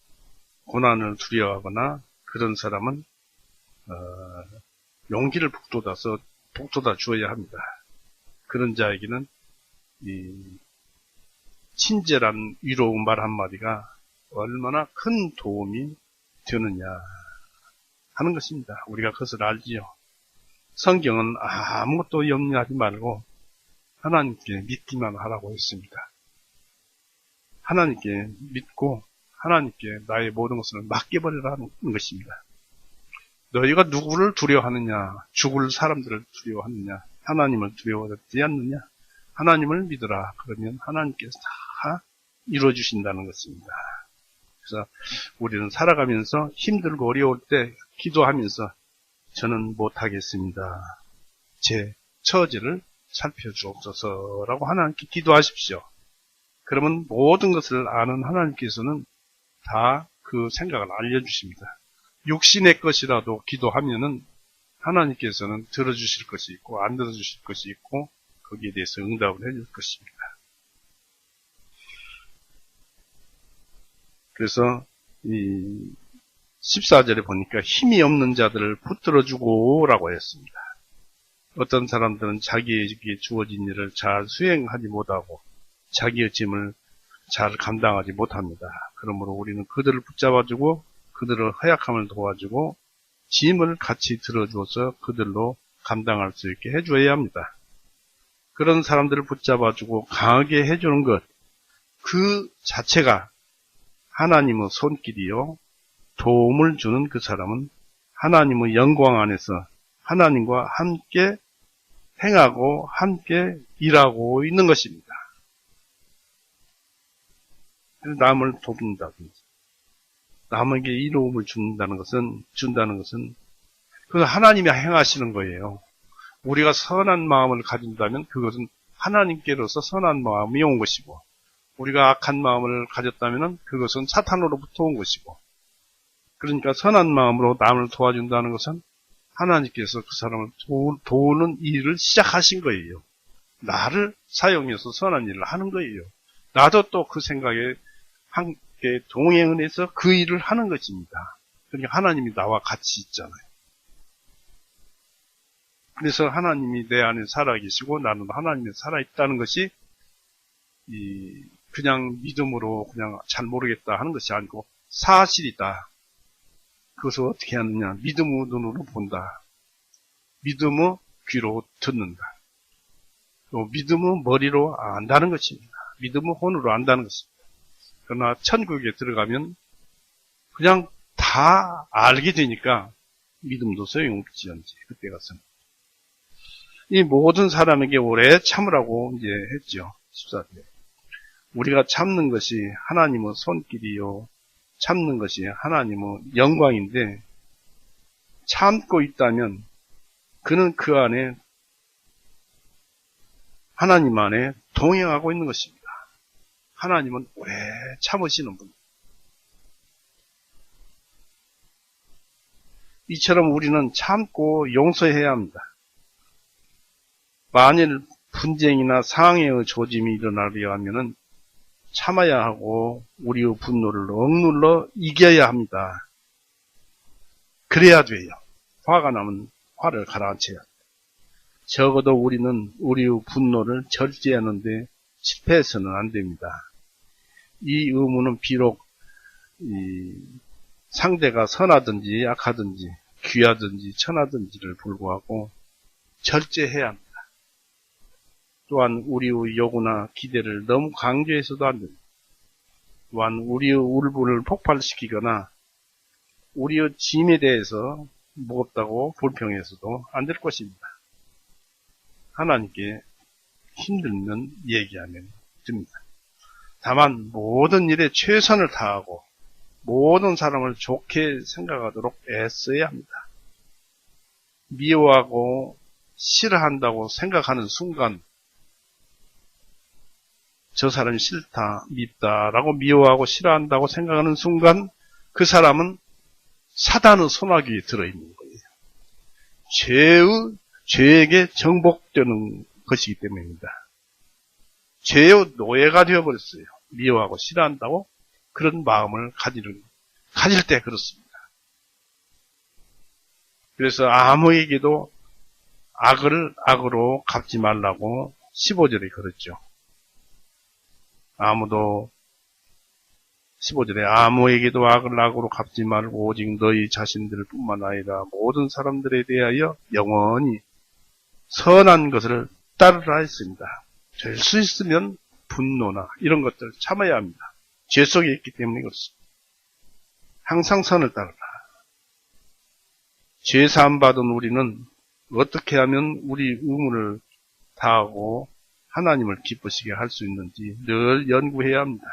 고난을 두려워하거나 그런 사람은 용기를 북돋아 주어야 합니다. 그런 자에게는 이 친절한 위로의 말 한마디가 얼마나 큰 도움이 되느냐 하는 것입니다. 우리가 그것을 알지요. 성경은 아무것도 염려하지 말고 하나님께 믿기만 하라고 했습니다. 하나님께 믿고 하나님께 나의 모든 것을 맡겨버리라는 것입니다. 너희가 누구를 두려워하느냐? 죽을 사람들을 두려워하느냐? 하나님을 두려워하지 않느냐? 하나님을 믿어라. 그러면 하나님께서 다 이루어주신다는 것입니다. 그래서 우리는 살아가면서 힘들고 어려울 때 기도하면서 저는 못하겠습니다. 제 처지를 살펴주옵소서라고 하나님께 기도하십시오. 그러면 모든 것을 아는 하나님께서는 다 그 생각을 알려주십니다. 육신의 것이라도 기도하면은 하나님께서는 들어주실 것이 있고 안 들어주실 것이 있고 거기에 대해서 응답을 해줄 것입니다. 그래서 이 14절에 보니까 힘이 없는 자들을 붙들어주고 라고 했습니다. 어떤 사람들은 자기에게 주어진 일을 잘 수행하지 못하고 자기의 짐을 잘 감당하지 못합니다. 그러므로 우리는 그들을 붙잡아주고 그들의 허약함을 도와주고 짐을 같이 들어줘서 그들로 감당할 수 있게 해줘야 합니다. 그런 사람들을 붙잡아주고 강하게 해주는 것, 그 자체가 하나님의 손길이요. 도움을 주는 그 사람은 하나님의 영광 안에서 하나님과 함께 행하고 함께 일하고 있는 것입니다. 남을 돕는다든지 남에게 이로움을 준다는 것은 그건 하나님이 행하시는 거예요. 우리가 선한 마음을 가진다면 그것은 하나님께로서 선한 마음이 온 것이고, 우리가 악한 마음을 가졌다면 그것은 사탄으로부터 온 것이고, 그러니까 선한 마음으로 남을 도와준다는 것은 하나님께서 그 사람을 도우는 일을 시작하신 거예요. 나를 사용해서 선한 일을 하는 거예요. 나도 또 그 생각에 함께 동행을 해서 그 일을 하는 것입니다. 그러니까 하나님이 나와 같이 있잖아요. 그래서 하나님이 내 안에 살아계시고 나는 하나님이 살아있다는 것이 그냥 믿음으로 그냥 잘 모르겠다 하는 것이 아니고 사실이다. 그것을 어떻게 하느냐? 믿음의 눈으로 본다. 믿음의 귀로 듣는다. 또 믿음의 머리로 안다는 것입니다. 믿음의 혼으로 안다는 것입니다. 그러나 천국에 들어가면 그냥 다 알게 되니까 믿음도 소용없지언지 그때 가서는. 이 모든 사람에게 오래 참으라고 이제 했죠. 14절에. 우리가 참는 것이 하나님의 손길이요. 참는 것이 하나님의 영광인데, 참고 있다면 그는 그 안에 하나님 안에 동행하고 있는 것입니다. 하나님은 오래 참으시는 분. 이처럼 우리는 참고 용서해야 합니다. 만일 분쟁이나 상해의 조짐이 일어나려 하면은 참아야 하고 우리의 분노를 억눌러 이겨야 합니다. 그래야 돼요. 화가 나면 화를 가라앉혀야 합니다. 적어도 우리는 우리의 분노를 절제하는데 실패해서는 안 됩니다. 이 의무는 비록 상대가 선하든지 악하든지 귀하든지 천하든지를 불구하고 절제해야 합니다. 또한 우리의 요구나 기대를 너무 강조해서도 안 됩니다. 또한 우리의 울분을 폭발시키거나 우리의 짐에 대해서 무겁다고 불평해서도 안 될 것입니다. 하나님께 힘들면 얘기하면 됩니다. 다만 모든 일에 최선을 다하고 모든 사람을 좋게 생각하도록 애써야 합니다. 미워하고 싫어한다고 생각하는 순간 저 사람이 싫다, 밉다라고 미워하고 싫어한다고 생각하는 순간 그 사람은 사단의 손아귀에 들어있는 거예요. 죄에게 정복되는 것이기 때문입니다. 죄의 노예가 되어버렸어요. 미워하고 싫어한다고 그런 마음을 가질 때 그렇습니다. 그래서 아무에게도 악을 악으로 갚지 말라고 15절에 그랬죠. 15절에 아무에게도 악을 악으로 갚지 말고 오직 너희 자신들 뿐만 아니라 모든 사람들에 대하여 영원히 선한 것을 따르라 했습니다. 될 수 있으면 분노나 이런 것들을 참아야 합니다. 죄 속에 있기 때문에 그렇습니다. 항상 선을 따르라. 죄 사함 받은 우리는 어떻게 하면 우리 의무를 다하고 하나님을 기쁘시게 할 수 있는지 늘 연구해야 합니다.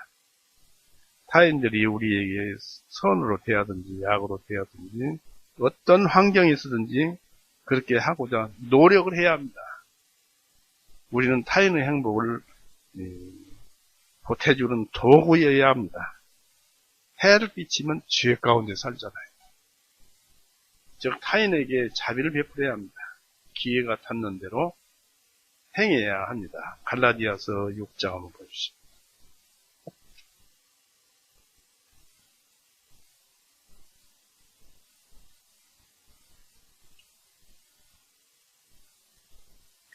타인들이 우리에게 선으로 대하든지 악으로 대하든지 어떤 환경에서든지 그렇게 하고자 노력을 해야 합니다. 우리는 타인의 행복을 보태주는 도구여야 합니다. 해를 끼치면 죄 가운데 살잖아요. 즉 타인에게 자비를 베풀어야 합니다. 기회가 닿는 대로 행해야 합니다. 갈라디아서 6장 한번 보십시오.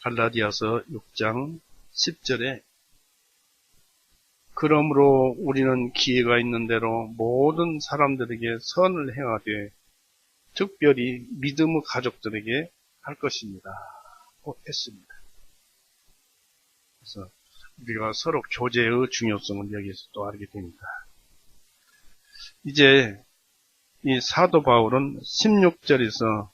갈라디아서 6장 10절에 그러므로 우리는 기회가 있는 대로 모든 사람들에게 선을 행하되 특별히 믿음의 가족들에게 할 것입니다. 했습니다. 그래서 우리가 서로 교제의 중요성을 여기서 또 알게 됩니다. 이제 이 사도 바울은 16절에서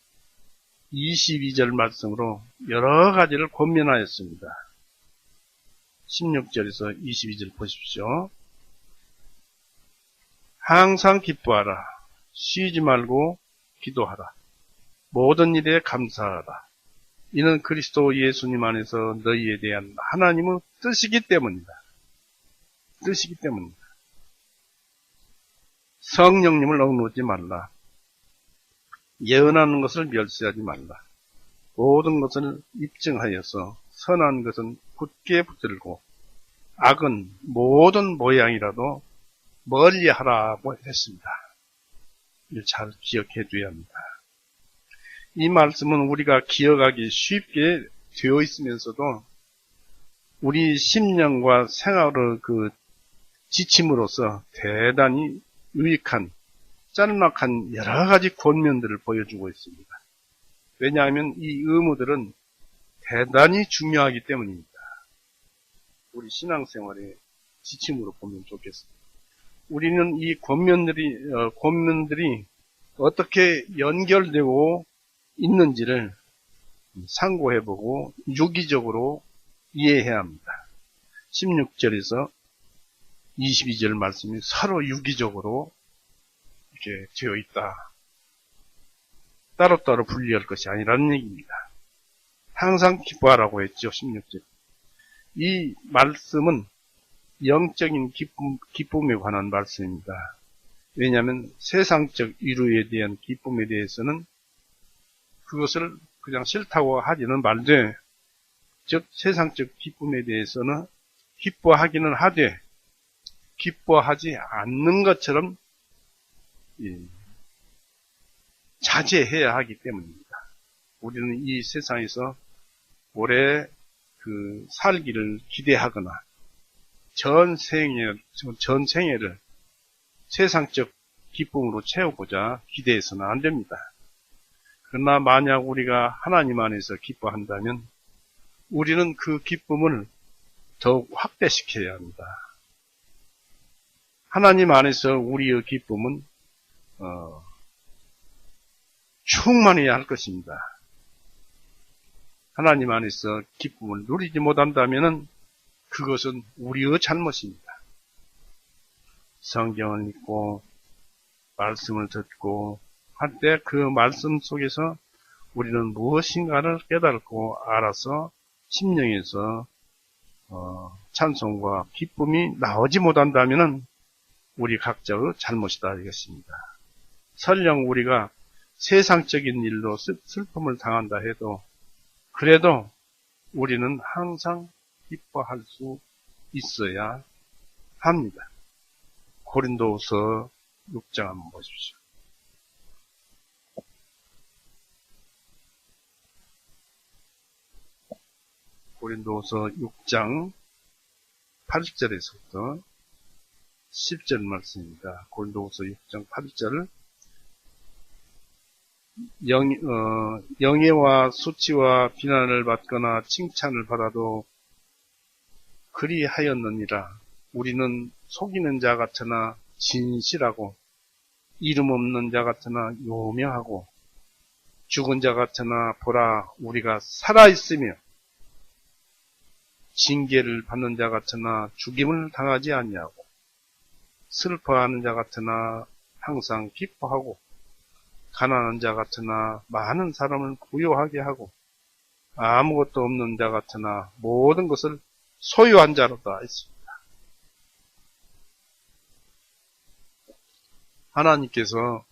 22절 말씀으로 여러 가지를 권면하였습니다. 16절에서 22절 보십시오. 항상 기뻐하라. 쉬지 말고 기도하라. 모든 일에 감사하라. 이는 그리스도 예수님 안에서 너희에 대한 하나님의 뜻이기 때문이다. 뜻이기 때문이다. 성령님을 억누르지 말라. 예언하는 것을 멸시하지 말라. 모든 것을 입증하여서 선한 것은 굳게 붙들고 악은 모든 모양이라도 멀리하라고 했습니다. 이걸 잘 기억해 두어야 합니다. 이 말씀은 우리가 기억하기 쉽게 되어 있으면서도 우리 심령과 생활의 그 지침으로서 대단히 유익한 짤막한 여러 가지 권면들을 보여주고 있습니다. 왜냐하면 이 의무들은 대단히 중요하기 때문입니다. 우리 신앙생활의 지침으로 보면 좋겠습니다. 우리는 이 권면들이 어떻게 연결되고 있는지를 상고해보고 유기적으로 이해해야 합니다. 16절에서 22절 말씀이 서로 유기적으로 이렇게 되어 있다. 따로따로 분리할 것이 아니라는 얘기입니다. 항상 기뻐하라고 했죠. 16절. 이 말씀은 영적인 기쁨에 관한 말씀입니다. 왜냐하면 세상적 위로에 대한 기쁨에 대해서는 그것을 그냥 싫다고 하지는 말되, 즉 세상적 기쁨에 대해서는 기뻐하기는 하되 기뻐하지 않는 것처럼 자제해야 하기 때문입니다. 우리는 이 세상에서 오래 살기를 기대하거나 전생애를 세상적 기쁨으로 채우고자 기대해서는 안 됩니다. 그러나 만약 우리가 하나님 안에서 기뻐한다면 우리는 그 기쁨을 더욱 확대시켜야 합니다. 하나님 안에서 우리의 기쁨은 충만해야 할 것입니다. 하나님 안에서 기쁨을 누리지 못한다면 그것은 우리의 잘못입니다. 성경을 읽고 말씀을 듣고 할 때 그 말씀 속에서 우리는 무엇인가를 깨달고 알아서 심령에서 찬송과 기쁨이 나오지 못한다면 우리 각자의 잘못이다 이것입니다. 설령 우리가 세상적인 일로 슬픔을 당한다 해도 그래도 우리는 항상 기뻐할 수 있어야 합니다. 고린도후서 6장 한번 보십시오. 고린도후서 6장 8절에서부터 10절 말씀입니다. 고린도후서 6장 8절 영예와 수치와 비난을 받거나 칭찬을 받아도 그리하였느니라. 우리는 속이는 자 같으나 진실하고 이름 없는 자 같으나 요명하고 죽은 자 같으나 보라 우리가 살아있으며 징계를 받는 자 같으나 죽임을 당하지 아니하고 슬퍼하는 자 같으나 항상 기뻐하고 가난한 자 같으나 많은 사람을 부유하게 하고 아무것도 없는 자 같으나 모든 것을 소유한 자로다 했습니다. 하나님께서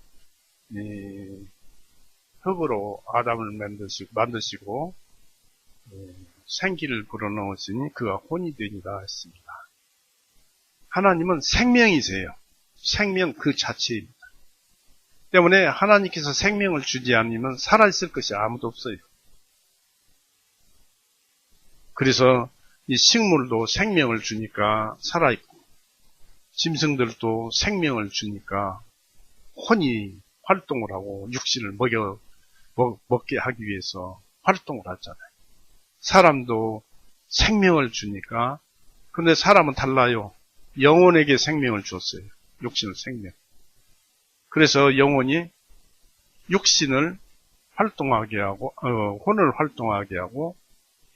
흙으로 아담을 만드시고 생기를 불어넣으시니 그가 혼이 되니라 했습니다. 하나님은 생명이세요. 생명 그 자체입니다. 때문에 하나님께서 생명을 주지 않으면 살아있을 것이 아무도 없어요. 그래서 이 식물도 생명을 주니까 살아있고, 짐승들도 생명을 주니까 혼이 활동을 하고 육신을 먹게 하기 위해서 활동을 하잖아요. 사람도 생명을 주니까, 근데 사람은 달라요. 영혼에게 생명을 줬어요. 육신을 생명. 그래서 영혼이 육신을 활동하게 하고, 혼을 활동하게 하고,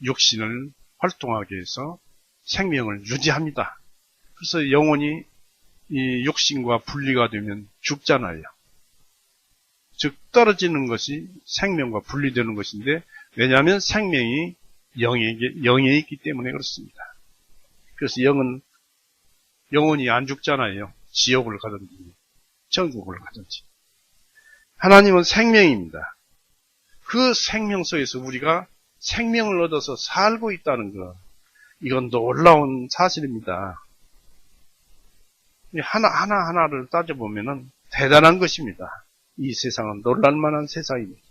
육신을 활동하게 해서 생명을 유지합니다. 그래서 영혼이 이 육신과 분리가 되면 죽잖아요. 즉 떨어지는 것이 생명과 분리되는 것인데, 왜냐하면 생명이 영에 있기 때문에 그렇습니다. 그래서 영혼이 안 죽잖아요. 지옥을 가든지 천국을 가든지. 하나님은 생명입니다. 그 생명 속에서 우리가 생명을 얻어서 살고 있다는 것, 이건 놀라운 사실입니다. 하나하나를 따져보면 대단한 것입니다. 이 세상은 놀랄만한 세상입니다.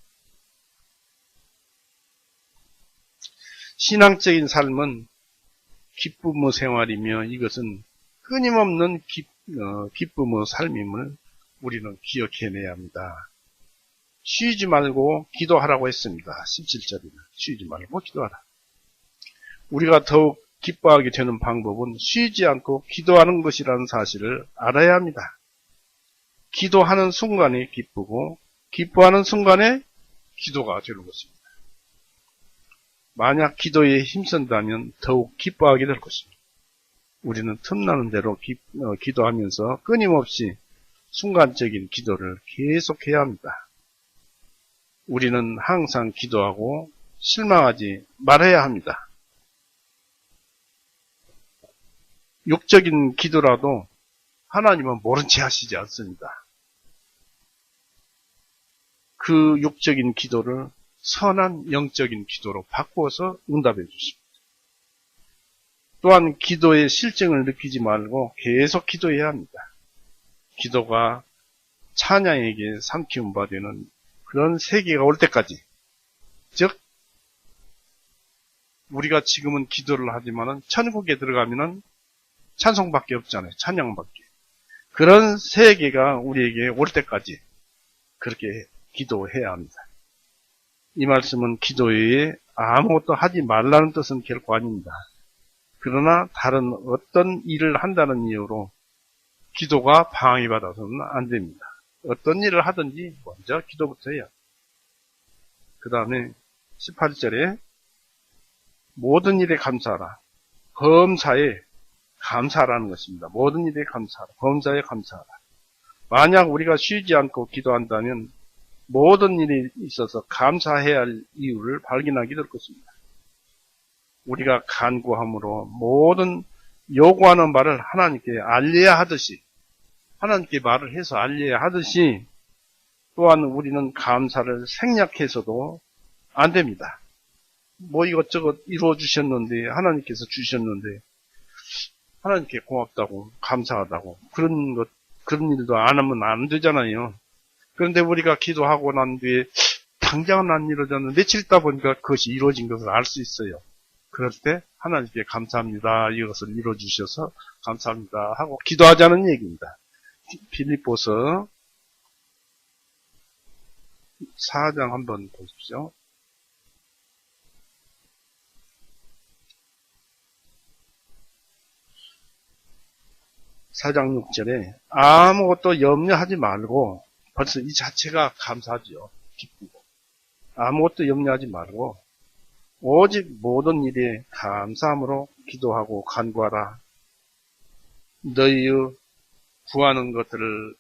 신앙적인 삶은 기쁨의 생활이며, 이것은 끊임없는 기쁨의 삶임을 우리는 기억해내야 합니다. 쉬지 말고 기도하라고 했습니다. 17절에는 쉬지 말고 기도하라. 우리가 더욱 기뻐하게 되는 방법은 쉬지 않고 기도하는 것이라는 사실을 알아야 합니다. 기도하는 순간에 기쁘고, 기뻐하는 순간에 기도가 되는 것입니다. 만약 기도에 힘쓴다면 더욱 기뻐하게 될 것입니다. 우리는 틈나는 대로 기도하면서 끊임없이 순간적인 기도를 계속해야 합니다. 우리는 항상 기도하고 실망하지 말아야 합니다. 육적인 기도라도 하나님은 모른 채 하시지 않습니다. 그 육적인 기도를 선한 영적인 기도로 바꾸어서 응답해 주십니다. 또한 기도의 실증을 느끼지 말고 계속 기도해야 합니다. 기도가 찬양에게 삼키운 바 되는 그런 세계가 올 때까지, 즉 우리가 지금은 기도를 하지만은 천국에 들어가면은 찬송밖에 없잖아요. 찬양밖에. 그런 세계가 우리에게 올 때까지 그렇게 기도해야 합니다. 이 말씀은 기도 외에 아무것도 하지 말라는 뜻은 결코 아닙니다. 그러나 다른 어떤 일을 한다는 이유로 기도가 방해받아서는 안 됩니다. 어떤 일을 하든지 먼저 기도부터 해야. 그 다음에 18절에 모든 일에 감사하라. 범사에 감사하라는 것입니다. 모든 일에 감사하라. 범사에 감사하라. 만약 우리가 쉬지 않고 기도한다면 모든 일에 있어서 감사해야 할 이유를 발견하게 될 것입니다. 우리가 간구함으로 모든 요구하는 말을 하나님께 알려야 하듯이, 하나님께 말을 해서 알려야 하듯이, 또한 우리는 감사를 생략해서도 안 됩니다. 뭐 이것저것 이루어 주셨는데, 하나님께서 주셨는데 하나님께 고맙다고 감사하다고 그런 일도 안 하면 안 되잖아요. 그런데 우리가 기도하고 난 뒤에 당장은 안 이루어졌는데 며칠 있다 보니까 그것이 이루어진 것을 알 수 있어요. 그럴 때 하나님께 감사합니다. 이것을 이루어주셔서 감사합니다 하고 기도하자는 얘기입니다. 빌립보서 4장 한번 보십시오. 4장 6절에 아무것도 염려하지 말고, 벌써 이 자체가 감사하죠. 기쁘고. 아무것도 염려하지 말고 오직 모든 일에 감사함으로 기도하고 간구하라. 너희의 구하는 것들을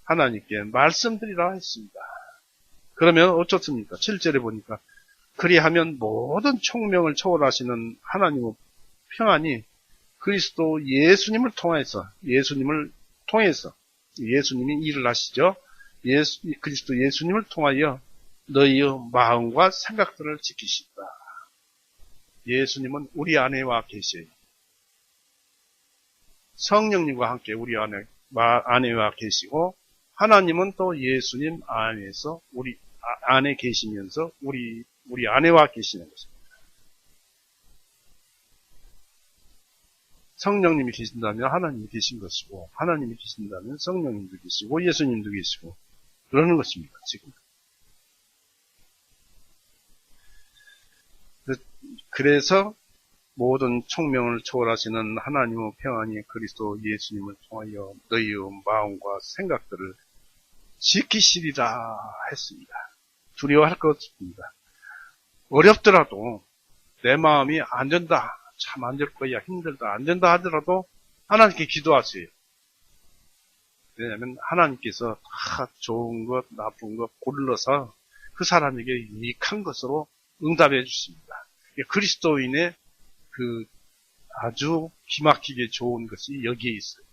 하나님께 말씀드리라 했습니다. 그러면 어떻습니까? 7절에 보니까 그리하면 모든 총명을 초월하시는 하나님의 평안이 그리스도 예수님을 통해서 예수님이 일을 하시죠. 그리스도 예수님을 통하여 너희의 마음과 생각들을 지키신다. 예수님은 우리 안에와 계세요. 성령님과 함께 우리 안에와 계시고, 하나님은 또 예수님 안에서 우리 안에 계시면서 우리 안에와 계시는 것입니다. 성령님이 계신다면 하나님이 계신 것이고, 하나님이 계신다면 성령님도 계시고 예수님도 계시고 그러는 것입니다. 지금. 그래서 모든 총명을 초월하시는 하나님의 평안이 그리스도 예수님을 통하여 너희의 마음과 생각들을 지키시리라 했습니다. 두려워할 것 없습니다. 어렵더라도 내 마음이 안 된다, 참 안 될 거야, 힘들다, 안 된다 하더라도 하나님께 기도하세요. 왜냐하면 하나님께서 다 좋은 것, 나쁜 것 골라서 그 사람에게 유익한 것으로 응답해 주십니다. 그리스도인의 그 아주 기막히게 좋은 것이 여기에 있어요.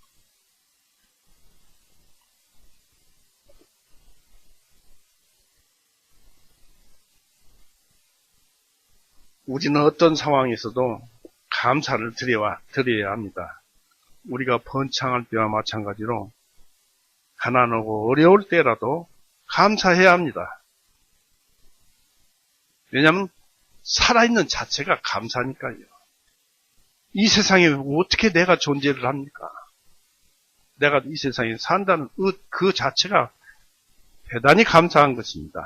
우리는 어떤 상황에서도 감사를 드려야 합니다. 우리가 번창할 때와 마찬가지로 가난하고 어려울 때라도 감사해야 합니다. 왜냐하면 살아있는 자체가 감사니까요. 이 세상에 어떻게 내가 존재를 합니까? 내가 이 세상에 산다는 그 자체가 대단히 감사한 것입니다.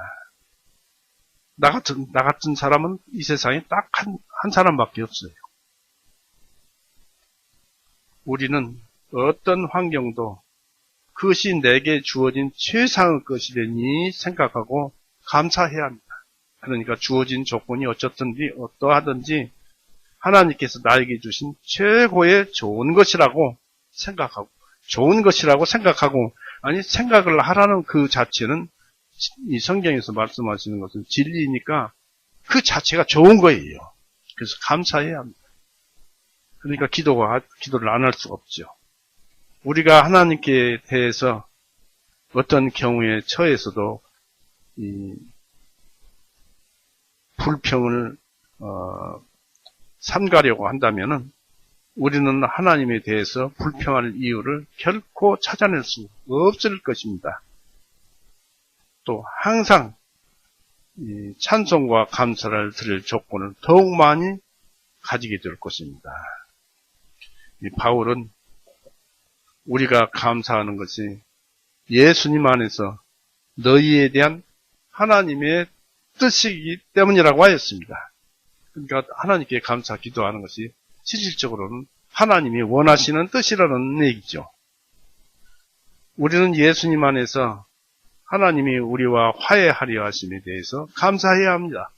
나 같은 사람은 이 세상에 딱 한 사람밖에 없어요. 우리는 어떤 환경도 그것이 내게 주어진 최상의 것이라니 생각하고 감사해야 합니다. 그러니까 주어진 조건이 어떠하든지 하나님께서 나에게 주신 최고의 좋은 것이라고 생각하고, 아니 생각을 하라는 그 자체는 이 성경에서 말씀하시는 것은 진리니까 그 자체가 좋은 거예요. 그래서 감사해야 합니다. 그러니까 기도를 안 할 수가 없죠. 우리가 하나님께 대해서 어떤 경우에 처해서도 이 불평을 삼가려고 한다면은 우리는 하나님에 대해서 불평할 이유를 결코 찾아낼 수 없을 것입니다. 또 항상 이 찬송과 감사를 드릴 조건을 더욱 많이 가지게 될 것입니다. 이 바울은 우리가 감사하는 것이 예수님 안에서 너희에 대한 하나님의 뜻이기 때문이라고 하였습니다. 그러니까 하나님께 감사 기도하는 것이 실질적으로는 하나님이 원하시는 뜻이라는 얘기죠. 우리는 예수님 안에서 하나님이 우리와 화해하려 하심에 대해서 감사해야 합니다.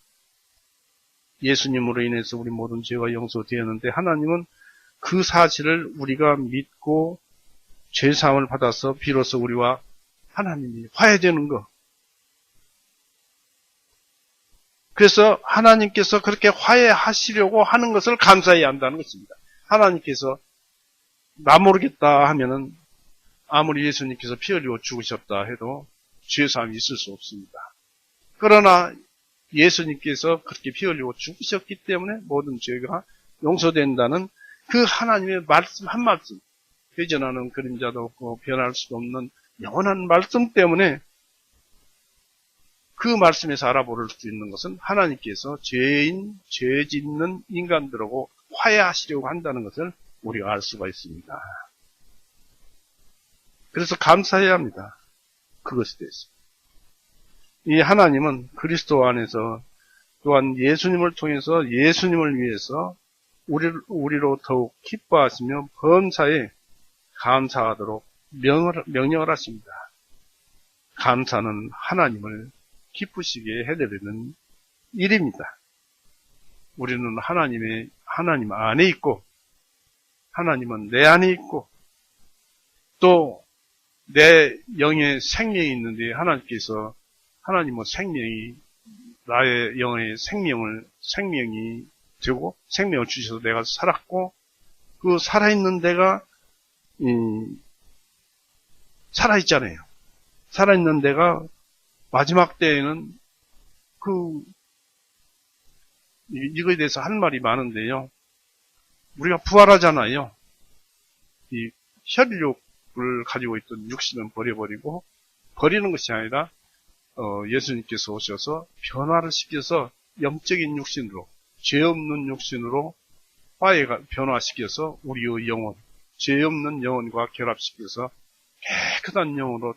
예수님으로 인해서 우리 모든 죄가 용서되었는데 하나님은 그 사실을 우리가 믿고 죄사함을 받아서 비로소 우리와 하나님이 화해되는 것. 그래서 하나님께서 그렇게 화해하시려고 하는 것을 감사해야 한다는 것입니다. 하나님께서 나 모르겠다 하면은 아무리 예수님께서 피 흘리고 죽으셨다 해도 죄사함이 있을 수 없습니다. 그러나 예수님께서 그렇게 피 흘리고 죽으셨기 때문에 모든 죄가 용서된다는 그 하나님의 말씀 한 말씀, 회전하는 그림자도 없고 변할 수도 없는 영원한 말씀 때문에 그 말씀에서 알아볼 수 있는 것은 하나님께서 죄 짓는 인간들하고 화해하시려고 한다는 것을 우리가 알 수가 있습니다. 그래서 감사해야 합니다. 그것에 대해서. 이 하나님은 그리스도 안에서 또한 예수님을 통해서 예수님을 위해서 우리로 더욱 기뻐하시며 범사에 감사하도록 명령을 하십니다. 감사는 하나님을 기쁘시게 해드리는 일입니다. 우리는 하나님 안에 있고, 하나님은 내 안에 있고, 또 내 영의 생명이 있는데 하나님은 나의 영의 생명이 되고 생명을 주셔서 내가 살았고, 그 살아있는 내가 살아있잖아요. 살아있는 내가 마지막 때에는 이거에 대해서 할 말이 많은데요. 우리가 부활하잖아요. 이 혈육을 가지고 있던 육신은 버려버리고, 버리는 것이 아니라 예수님께서 오셔서 변화를 시켜서 영적인 육신으로, 죄 없는 육신으로 변화시켜서 우리의 영혼, 죄 없는 영혼과 결합시켜서 깨끗한 영혼으로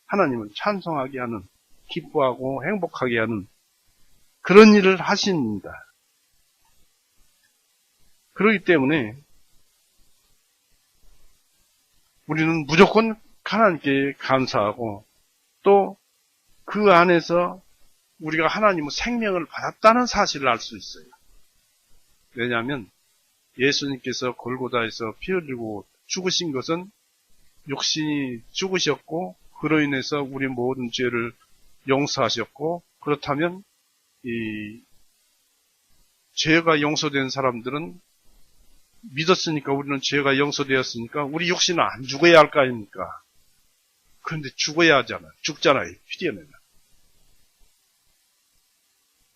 하나님을 찬송하게 하는, 기뻐하고 행복하게 하는 그런 일을 하십니다. 그렇기 때문에 우리는 무조건 하나님께 감사하고 또 그 안에서 우리가 하나님의 생명을 받았다는 사실을 알 수 있어요. 왜냐하면 예수님께서 골고다에서 피 흘리고 죽으신 것은 육신이 죽으셨고 그로 인해서 우리 모든 죄를 용서하셨고, 그렇다면 이 죄가 용서된 사람들은 믿었으니까, 우리는 죄가 용서되었으니까 우리 육신은 안 죽어야 할 거 아닙니까? 그런데 죽어야 하잖아요. 죽잖아요. 피디어내면.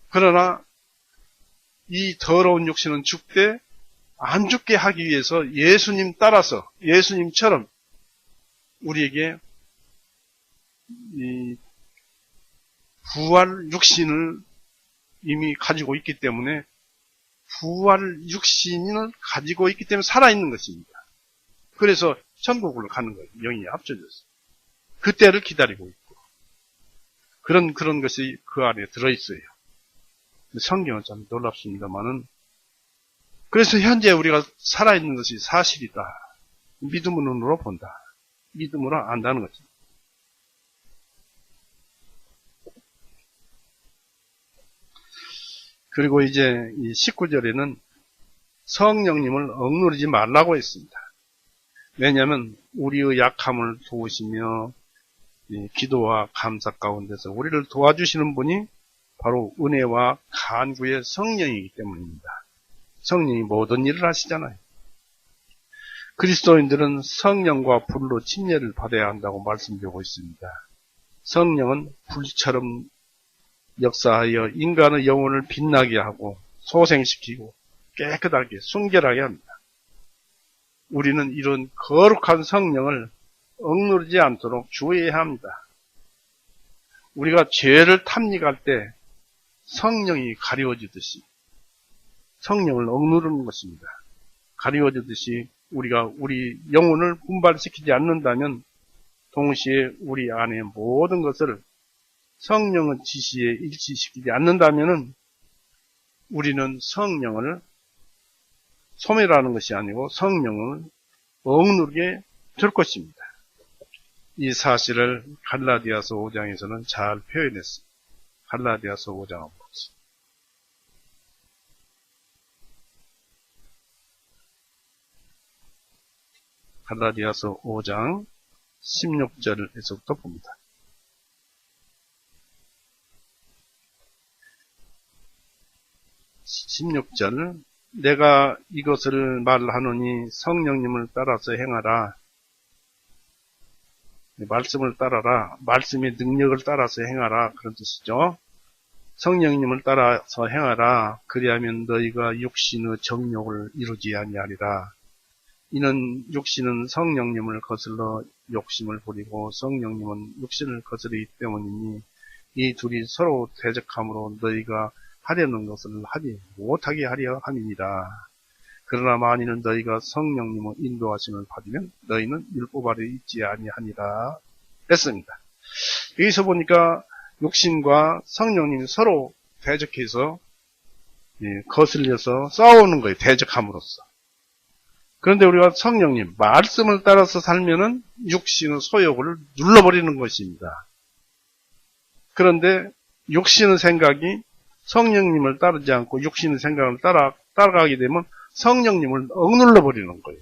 그러나 이 더러운 육신은 죽되 안 죽게 하기 위해서 예수님 따라서, 예수님처럼 우리에게 이 부활 육신을 이미 가지고 있기 때문에, 부활 육신을 가지고 있기 때문에 살아있는 것입니다. 그래서 천국으로 가는 거예요. 영이 합쳐져서. 그때를 기다리고 있고. 그런 것이 그 안에 들어있어요. 성경은 참 놀랍습니다만은, 그래서 현재 우리가 살아있는 것이 사실이다. 믿음으로 본다. 믿음으로 안다는 거죠. 그리고 이제 이 19절에는 성령님을 억누르지 말라고 했습니다. 왜냐하면 우리의 약함을 도우시며 기도와 감사 가운데서 우리를 도와주시는 분이 바로 은혜와 간구의 성령이기 때문입니다. 성령이 모든 일을 하시잖아요. 그리스도인들은 성령과 불로 침례를 받아야 한다고 말씀드리고 있습니다. 성령은 불처럼 역사하여 인간의 영혼을 빛나게 하고 소생시키고 깨끗하게 순결하게 합니다. 우리는 이런 거룩한 성령을 억누르지 않도록 주의해야 합니다. 우리가 죄를 탐닉할 때 성령이 가리워지듯이 성령을 억누르는 것입니다. 가리워지듯이 우리가 우리 영혼을 분발시키지 않는다면 동시에 우리 안에 모든 것을 성령의 지시에 일치시키지 않는다면 우리는 성령을 소멸하는 것이 아니고 성령을 억누르게 될 것입니다. 이 사실을 갈라디아서 5장에서는 잘 표현했습니다. 갈라디아서 5장 한번 보겠습니다. 갈라디아서 5장 16절에서부터 봅니다. 16절, 내가 이것을 말하노니 성령님을 따라서 행하라. 말씀을 따라라. 말씀의 능력을 따라서 행하라. 그런 뜻이죠. 성령님을 따라서 행하라. 그리하면 너희가 육신의 정욕을 이루지 아니하리라. 이는 육신은 성령님을 거슬러 욕심을 부리고 성령님은 육신을 거스르기 때문이니 이 둘이 서로 대적함으로 너희가 하려는 것을 하지 못하게 하려 함이니라. 그러나 만일은 너희가 성령님의 인도하심을 받으면 너희는 율법 아래 있지 아니하니라 했습니다. 여기서 보니까 육신과 성령님이 서로 대적해서 거슬려서 싸우는 거예요. 대적함으로써. 그런데 우리가 성령님 말씀을 따라서 살면은 육신의 소욕을 눌러버리는 것입니다. 그런데 육신의 생각이 성령님을 따르지 않고 육신의 생각을 따라가게 되면 성령님을 억눌러 버리는 거예요.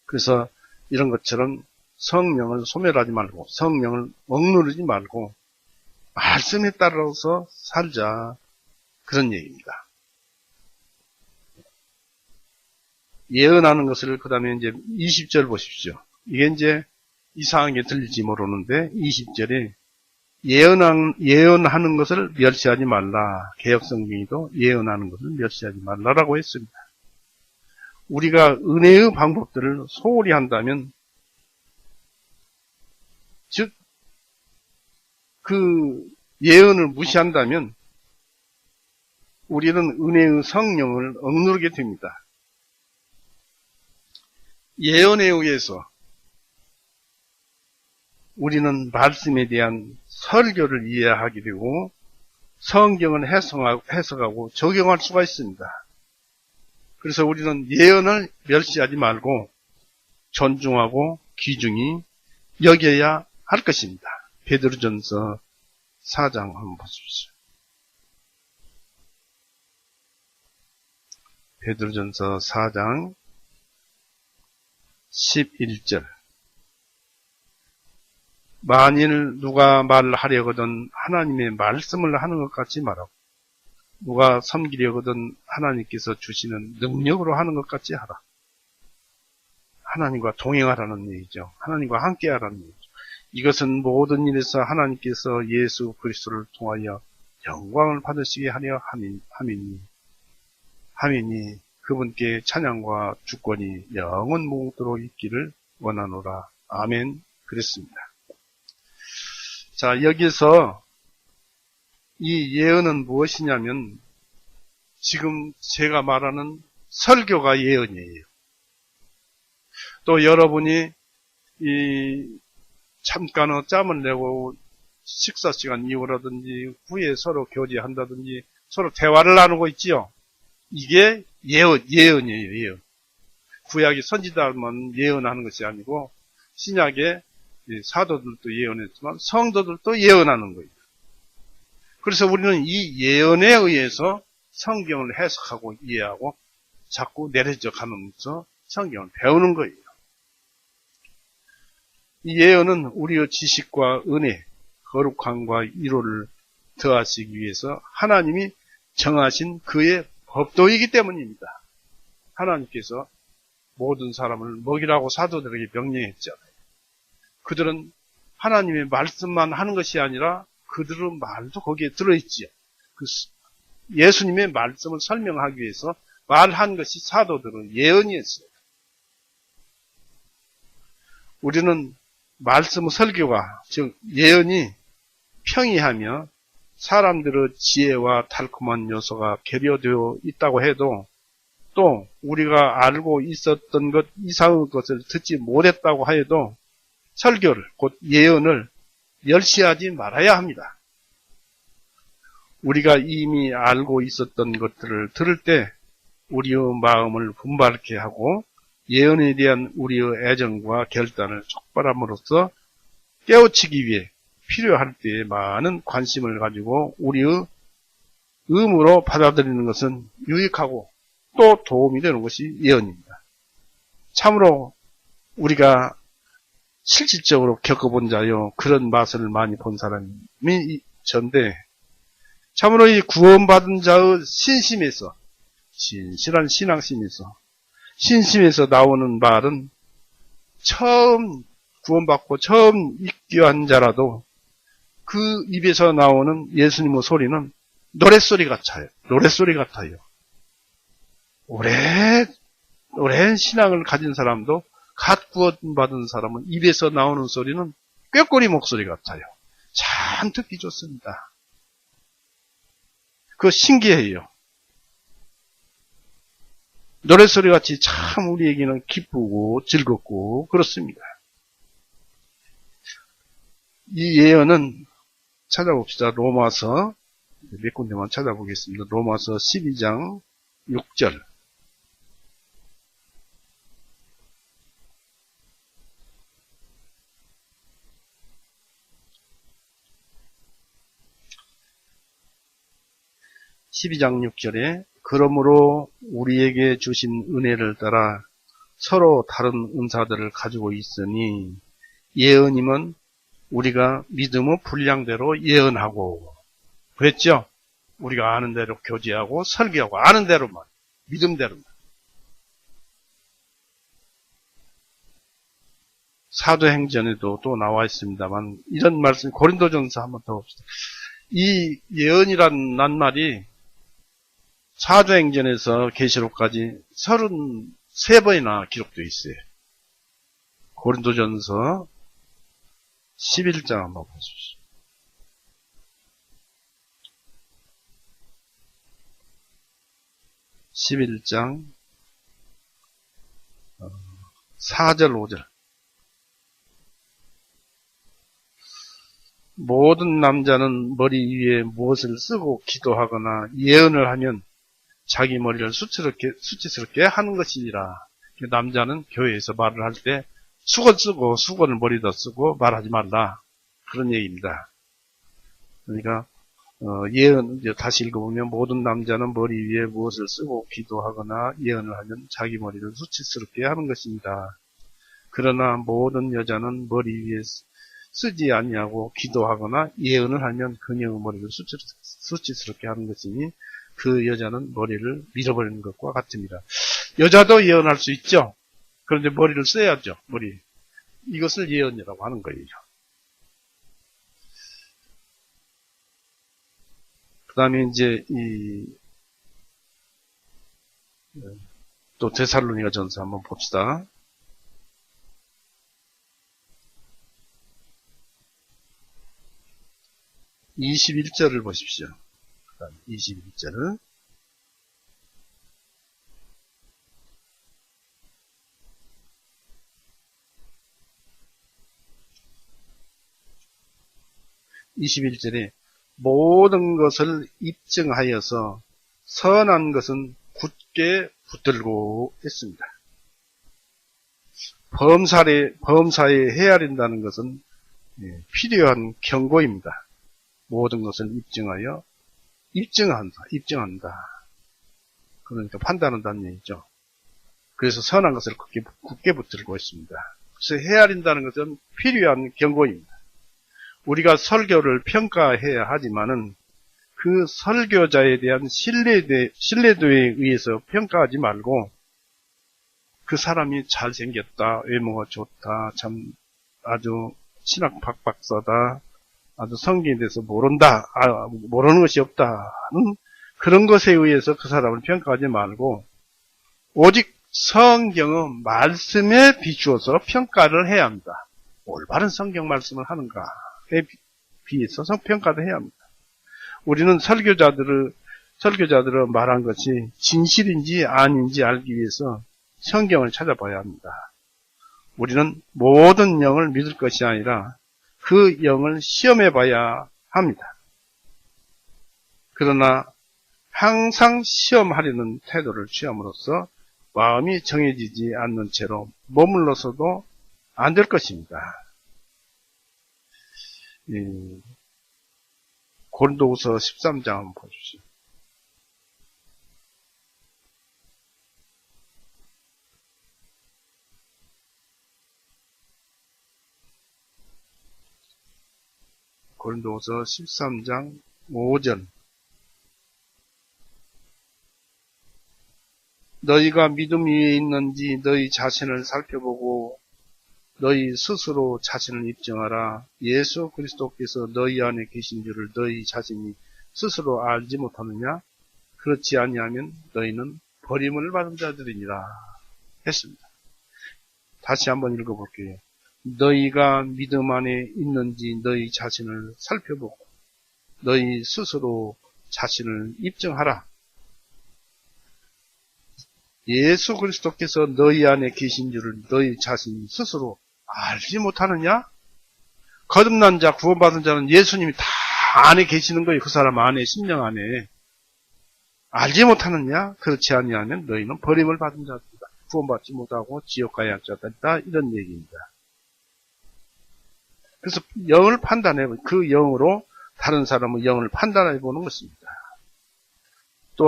그래서 이런 것처럼 성령을 소멸하지 말고 성령을 억누르지 말고 말씀에 따라서 살자, 그런 얘기입니다. 예언하는 것을 그 다음에 이제 20절 보십시오. 이게 이제 이상하게 들릴지 모르는데 20절에 예언하는 것을 멸시하지 말라. 개역성경에도 예언하는 것을 멸시하지 말라라고 했습니다. 우리가 은혜의 방법들을 소홀히 한다면, 즉 그 예언을 무시한다면 우리는 은혜의 성령을 억누르게 됩니다. 예언에 의해서 우리는 말씀에 대한 설교를 이해하게 되고 성경을 해석하고 적용할 수가 있습니다. 그래서 우리는 예언을 멸시하지 말고 존중하고 귀중히 여겨야 할 것입니다. 베드로전서 4장 한번 보십시오. 베드로전서 4장 11절. 만일 누가 말하려거든 하나님의 말씀을 하는 것 같이 말하고 누가 섬기려거든 하나님께서 주시는 능력으로 하는 것 같이 하라. 하나님과 동행하라는 얘기죠. 하나님과 함께하라는 얘기죠. 이것은 모든 일에서 하나님께서 예수 그리스도를 통하여 영광을 받으시게 하려 함이니 그분께 찬양과 주권이 영원 무궁토록 있기를 원하노라. 아멘. 그랬습니다. 자, 여기서 이 예언은 무엇이냐면 지금 제가 말하는 설교가 예언이에요. 또 여러분이 잠깐의 짬을 내고 식사 시간 이후라든지 후에 서로 교제한다든지 서로 대화를 나누고 있지요. 이게 예언이에요. 예언. 구약의 선지자만 예언하는 것이 아니고 신약의 사도들도 예언했지만 성도들도 예언하는 거예요. 그래서 우리는 이 예언에 의해서 성경을 해석하고 이해하고 자꾸 내려져 가면서 성경을 배우는 거예요. 이 예언은 우리의 지식과 은혜, 거룩함과 위로를 더하시기 위해서 하나님이 정하신 그의 법도이기 때문입니다. 하나님께서 모든 사람을 먹이라고 사도들에게 명령했잖아요. 그들은 하나님의 말씀만 하는 것이 아니라 그들의 말도 거기에 들어있지요. 예수님의 말씀을 설명하기 위해서 말한 것이 사도들의 예언이었어요. 우리는 말씀의 설교가, 즉 예언이 평이하며 사람들의 지혜와 달콤한 요소가 결여되어 있다고 해도 또 우리가 알고 있었던 것 이상의 것을 듣지 못했다고 해도 설교를, 곧 예언을 멸시하지 말아야 합니다. 우리가 이미 알고 있었던 것들을 들을 때 우리의 마음을 분발케 하고 예언에 대한 우리의 애정과 결단을 촉발함으로써 깨우치기 위해 필요할 때에 많은 관심을 가지고 우리의 의무로 받아들이는 것은 유익하고 또 도움이 되는 것이 예언입니다. 참으로 우리가 실질적으로 겪어본 자요, 그런 맛을 많이 본 사람이 전데, 참으로 이 구원받은 자의 신심에서, 진실한 신앙심에서, 신심에서 나오는 말은 처음 구원받고 처음 입교한 자라도 그 입에서 나오는 예수님의 소리는 노랫소리 같아요. 노랫소리 같아요. 오랜 신앙을 가진 사람도 갓 구원받은 사람은 입에서 나오는 소리는 꾀꼬리 목소리 같아요. 참 듣기 좋습니다. 그거 신기해요. 노랫소리같이 참 우리에게는 기쁘고 즐겁고 그렇습니다. 이 예언은 찾아봅시다. 로마서 몇 군데만 찾아보겠습니다. 로마서 12장 6절. (12장 6절에) 그러므로 우리에게 주신 은혜를 따라 서로 다른 은사들을 가지고 있으니 예언임은 우리가 믿음의 분량대로 예언하고, 그랬죠? 우리가 아는 대로 교제하고 설교하고 아는 대로만, 믿음대로만. 사도행전에도 또 나와 있습니다만 이런 말씀, 고린도전서 한번 더 봅시다. 이 예언이라는 낱말이 사도행전에서 계시록까지 33번이나 기록되어 있어요. 고린도전서 11장 한번 보십시오. 11장 4절 5절. 모든 남자는 머리 위에 무엇을 쓰고 기도하거나 예언을 하면 자기 머리를 수치스럽게 하는 것이니라. 남자는 교회에서 말을 할 때 수건 쓰고 수건을 머리다 쓰고 말하지 말라. 그런 얘기입니다. 그러니까 예언, 다시 읽어보면 모든 남자는 머리 위에 무엇을 쓰고 기도하거나 예언을 하면 자기 머리를 수치스럽게 하는 것입니다. 그러나 모든 여자는 머리 위에 쓰지 아니하고 기도하거나 예언을 하면 그녀의 머리를 수치스럽게 하는 것이니 그 여자는 머리를 밀어버리는 것과 같습니다. 여자도 예언할 수 있죠. 그런데 머리를 써야죠. 머리. 이것을 예언이라고 하는 거예요. 그 다음에 이제 또 데살로니가 전서 한번 봅시다. 21절을 보십시오. 21절은 21절에 모든 것을 입증하여서 선한 것은 굳게 붙들고 있습니다. 범사에 헤아린다는 것은 필요한 경고입니다. 모든 것을 입증한다. 그러니까 판단한다는 얘기죠. 그래서 선한 것을 굳게 붙들고 있습니다. 그래서 헤아린다는 것은 필요한 경고입니다. 우리가 설교를 평가해야 하지만은 그 설교자에 대한 신뢰도에 의해서 평가하지 말고 그 사람이 잘생겼다, 외모가 좋다, 참 아주 신학 박사다, 아주 성경에 대해서 모르는 것이 없다는 그런 것에 의해서 그 사람을 평가하지 말고 오직 성경의 말씀에 비추어서 평가를 해야 합니다. 올바른 성경 말씀을 하는가에 비해서 평가를 해야 합니다. 우리는 설교자들을 말한 것이 진실인지 아닌지 알기 위해서 성경을 찾아봐야 합니다. 우리는 모든 영을 믿을 것이 아니라 그 영을 시험해 봐야 합니다. 그러나 항상 시험하려는 태도를 취함으로써 마음이 정해지지 않는 채로 머물러서도 안 될 것입니다. 고린도후서 13장 한번 보십시오. 고린도후서 13장 5절. 너희가 믿음 위에 있는지 너희 자신을 살펴보고 너희 스스로 자신을 입증하라. 예수 그리스도께서 너희 안에 계신 줄을 너희 자신이 스스로 알지 못하느냐? 그렇지 아니하면 너희는 버림을 받은 자들이니라 했습니다. 다시 한번 읽어볼게요. 너희가 믿음 안에 있는지 너희 자신을 살펴보고 너희 스스로 자신을 입증하라. 예수 그리스도께서 너희 안에 계신 줄을 너희 자신이 스스로 알지 못하느냐? 거듭난 자, 구원받은 자는 예수님이 다 안에 계시는 거예요. 그 사람 안에, 심령 안에. 알지 못하느냐? 그렇지 아니하면 너희는 버림을 받은 자들이다. 구원받지 못하고 지옥 가야 할 자들이다. 이런 얘기입니다. 그래서 영을 판단해, 그 영으로 다른 사람의 영을 판단해 보는 것입니다. 또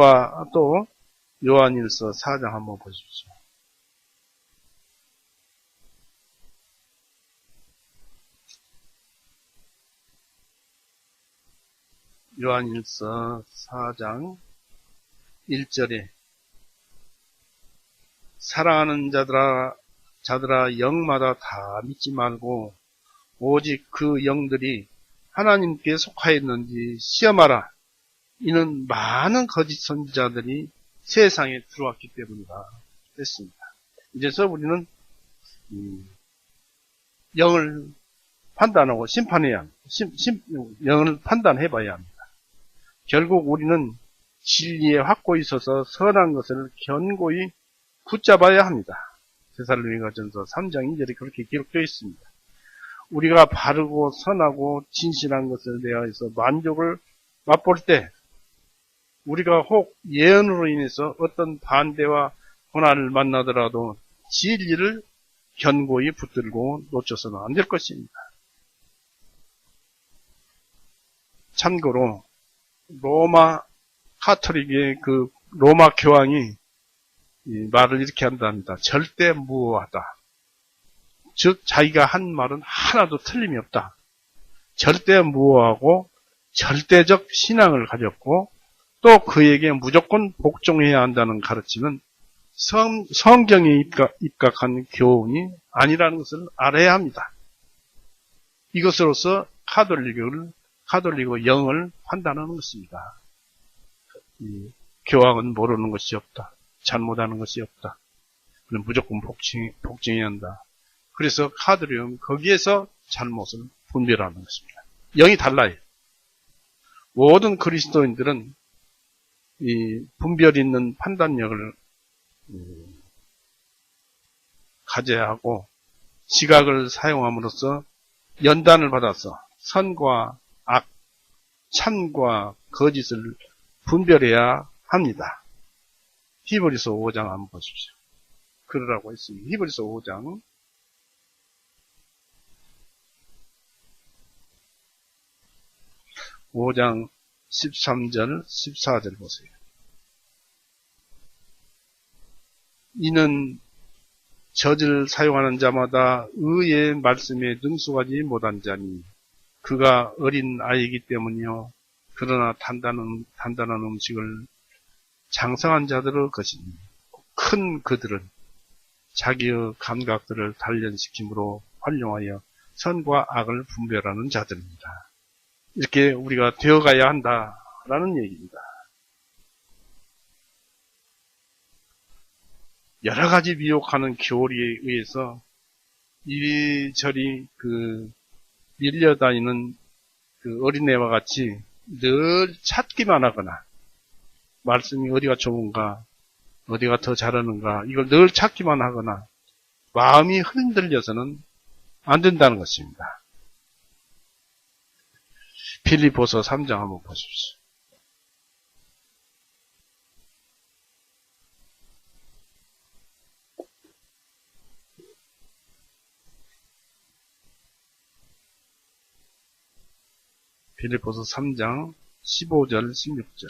요한일서 4장 한번 보십시오. 요한일서 4장 1절에 사랑하는 자들아 영마다 다 믿지 말고 오직 그 영들이 하나님께 속하였는지 시험하라. 이는 많은 거짓 선지자들이 세상에 들어왔기 때문이다. 했습니다. 이제서 우리는 영을 판단하고 심판해야 합니다. 영을 판단해 봐야 합니다. 결국 우리는 진리에 확고히 서서 선한 것을 견고히 붙잡아야 합니다. 데살로니가전서 3장 2절에 그렇게 기록되어 있습니다. 우리가 바르고 선하고 진실한 것을 대하여서 만족을 맛볼 때 우리가 혹 예언으로 인해서 어떤 반대와 고난을 만나더라도 진리를 견고히 붙들고 놓쳐서는 안 될 것입니다. 참고로 로마 카톨릭의 그 로마 교황이 이 말을 이렇게 한답니다. 절대 무오하다. 즉 자기가 한 말은 하나도 틀림이 없다. 절대 무오하고 절대적 신앙을 가졌고 또 그에게 무조건 복종해야 한다는 가르침은 성경에 입각한 교훈이 아니라는 것을 알아야 합니다. 이것으로서 카톨릭의 영을 판단하는 것입니다. 이 교황은 모르는 것이 없다. 잘못하는 것이 없다. 그럼 무조건 복종해야 한다. 그래서 카톨릭은 거기에서 잘못을 분별하는 것입니다. 영이 달라요. 모든 그리스도인들은 이 분별 있는 판단력을 가져야 하고 지각을 사용함으로써 연단을 받아서 선과 악, 참과 거짓을 분별해야 합니다. 히브리서 5장 한번 보십시오. 그러라고 했습니다. 히브리서 5장 13절 14절 보세요. 이는 젖을 사용하는 자마다 의의 말씀에 능숙하지 못한 자니 그가 어린 아이이기 때문이요. 그러나 단단한 음식을 장성한 자들의 것이니 큰 그들은 자기의 감각들을 단련시킴으로 활용하여 선과 악을 분별하는 자들입니다. 이렇게 우리가 되어가야 한다라는 얘기입니다. 여러 가지 미혹하는 교리에 의해서 이리저리 밀려다니는 어린애와 같이 늘 찾기만 하거나 말씀이 어디가 좋은가 어디가 더 잘하는가 이걸 늘 찾기만 하거나 마음이 흔들려서는 안 된다는 것입니다. 빌립보서 3장 한번 보십시오. 빌립보서 3장 15절 16절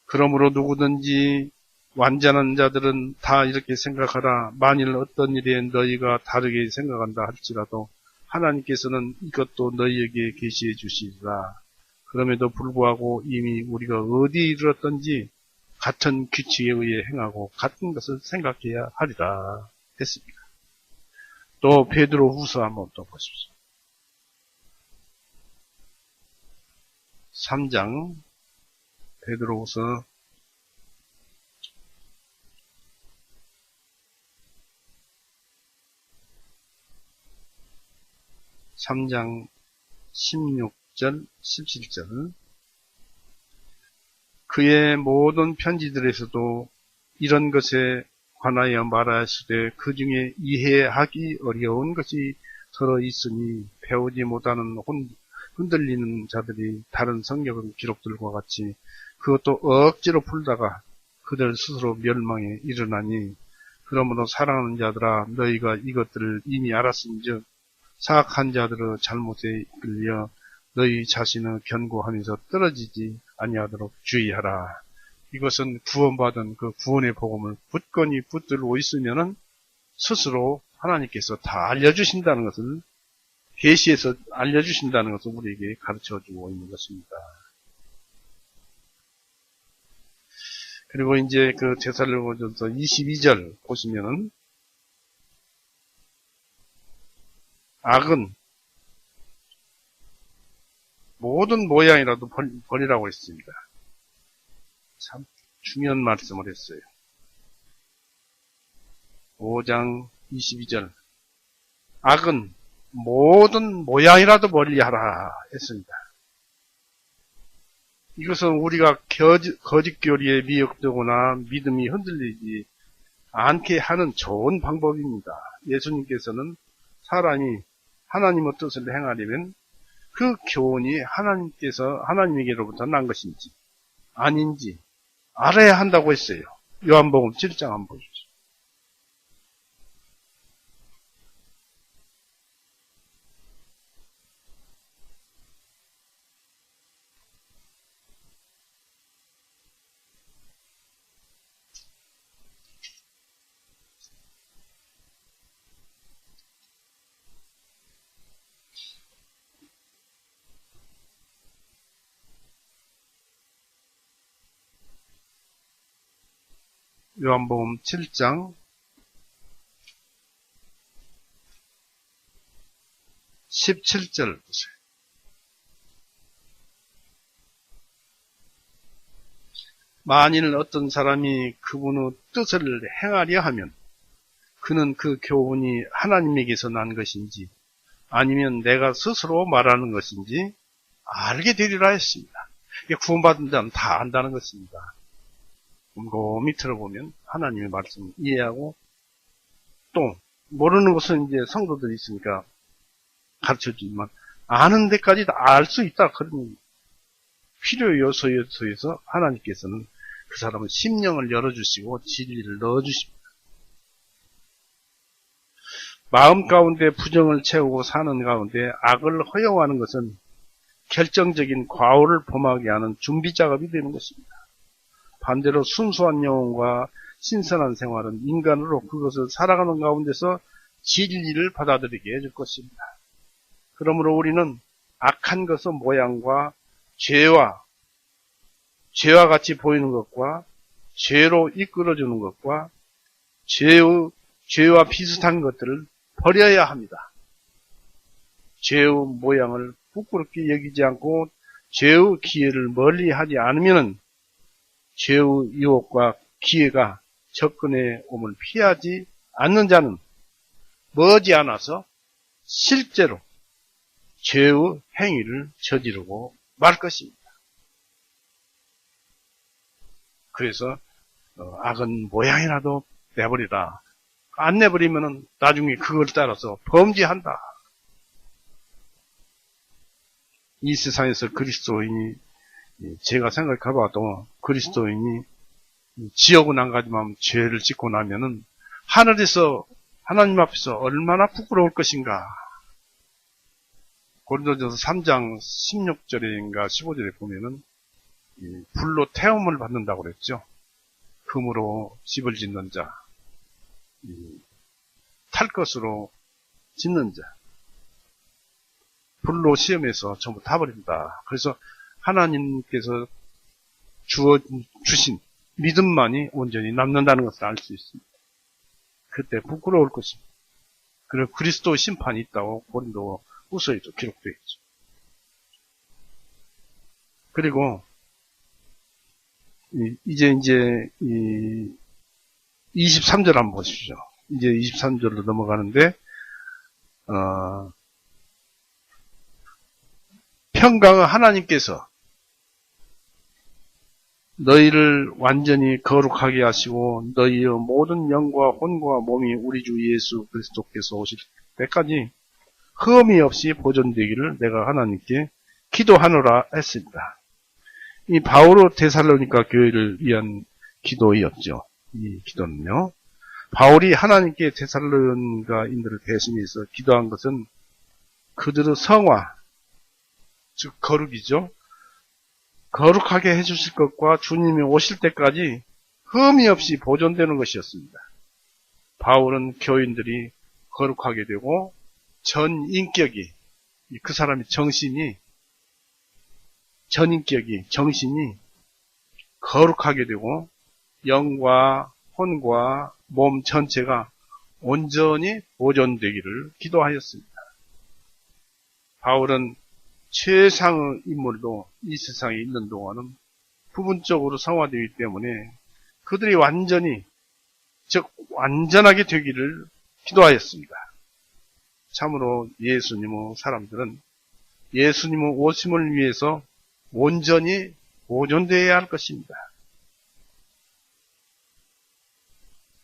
그러므로 누구든지 완전한 자들은 다 이렇게 생각하라. 만일 어떤 일에 너희가 다르게 생각한다 할지라도 하나님께서는 이것도 너희에게 계시해 주시리라. 그럼에도 불구하고 이미 우리가 어디 이르렀던지 같은 규칙에 의해 행하고 같은 것을 생각해야 하리라 했습니다. 또 베드로 후서 한번 또 보십시오. 3장 베드로후서 3장 16절 17절 그의 모든 편지들에서도 이런 것에 관하여 말하시되 그 중에 이해하기 어려운 것이 서로 있으니 배우지 못하는 흔들리는 자들이 다른 성경 기록들과 같이 그것도 억지로 풀다가 그들 스스로 멸망에 이르나니 그러므로 사랑하는 자들아 너희가 이것들을 이미 알았은즉 사악한 자들의 잘못에 이끌려 너희 자신을 견고하면서 떨어지지 아니하도록 주의하라. 이것은 구원받은 그 구원의 복음을 굳건히 붙들고 있으면은 스스로 하나님께서 다 알려주신다는 것을 계시에서 알려주신다는 것을 우리에게 가르쳐주고 있는 것입니다. 그리고 이제 그 데살로니가전서 22절 보시면은 악은 모든 모양이라도 버리라고 했습니다. 참 중요한 말씀을 했어요. 5장 22절 악은 모든 모양이라도 멀리하라 했습니다. 이것은 우리가 거짓교리에 미혹되거나 믿음이 흔들리지 않게 하는 좋은 방법입니다. 예수님께서는 사람이 하나님의 뜻을 행하려면 그 교훈이 하나님에게로부터 난 것인지 아닌지 알아야 한다고 했어요. 요한복음 7장 한번 보십시오. 요한복음 7장 17절 보세요. 만일 어떤 사람이 그분의 뜻을 행하려 하면 그는 그 교훈이 하나님에게서 난 것인지 아니면 내가 스스로 말하는 것인지 알게 되리라 했습니다. 이게 구원받은 자는 다 안다는 것입니다. 곰곰이 들어보면 하나님의 말씀을 이해하고 또 모르는 것은 이제 성도들이 있으니까 가르쳐주지만 아는 데까지 다 알 수 있다. 그런 필요 요소에서 하나님께서는 그 사람의 심령을 열어주시고 진리를 넣어주십니다. 마음 가운데 부정을 채우고 사는 가운데 악을 허용하는 것은 결정적인 과오를 범하게 하는 준비 작업이 되는 것입니다. 반대로 순수한 영혼과 신선한 생활은 인간으로 그것을 살아가는 가운데서 진리를 받아들이게 해줄 것입니다. 그러므로 우리는 악한 것의 모양과 죄와 같이 보이는 것과 죄로 이끌어주는 것과 죄와 비슷한 것들을 버려야 합니다. 죄의 모양을 부끄럽게 여기지 않고 죄의 기회를 멀리하지 않으면 죄의 유혹과 기회가 접근해 오면 피하지 않는 자는 머지않아서 실제로 죄의 행위를 저지르고 말 것입니다. 그래서 악은 모양이라도 내버리라. 안 내버리면 나중에 그걸 따라서 범죄한다. 이 세상에서 그리스도인이 제가 생각해봐도 그리스도인이 지옥은 안 가지만 죄를 짓고 나면은 하늘에서 하나님 앞에서 얼마나 부끄러울 것인가. 고린도전서 3장 16절인가 15절에 보면은 불로 태움을 받는다고 그랬죠. 금으로 집을 짓는 자, 탈 것으로 짓는 자, 불로 시험해서 전부 타버린다. 그래서 하나님께서 주신 믿음만이 온전히 남는다는 것을 알 수 있습니다. 그때 부끄러울 것입니다. 그리고 그리스도 심판이 있다고 고린도 후서에도 기록되어 있죠. 그리고 이제 23절 한번 보십시오. 이제 23절로 넘어가는데 평강의 하나님께서 너희를 완전히 거룩하게 하시고 너희의 모든 영과 혼과 몸이 우리 주 예수 그리스도께서 오실 때까지 흠이 없이 보존되기를 내가 하나님께 기도하노라 했습니다. 이 바오로 데살로니가 교회를 위한 기도였죠. 이 기도는요. 바울이 하나님께 데살로니가인들을 대신해서 기도한 것은 그들의 성화, 즉 거룩이죠. 거룩하게 해주실 것과 주님이 오실 때까지 흠이 없이 보존되는 것이었습니다. 바울은 교인들이 거룩하게 되고 전 인격이, 그 사람의 정신이 거룩하게 되고 영과 혼과 몸 전체가 온전히 보존되기를 기도하였습니다. 바울은 최상의 인물도 이 세상에 있는 동안은 부분적으로 성화되기 때문에 그들이 완전하게 되기를 기도하였습니다. 참으로 예수님의 사람들은 예수님의 오심을 위해서 온전히 보존되어야 할 것입니다.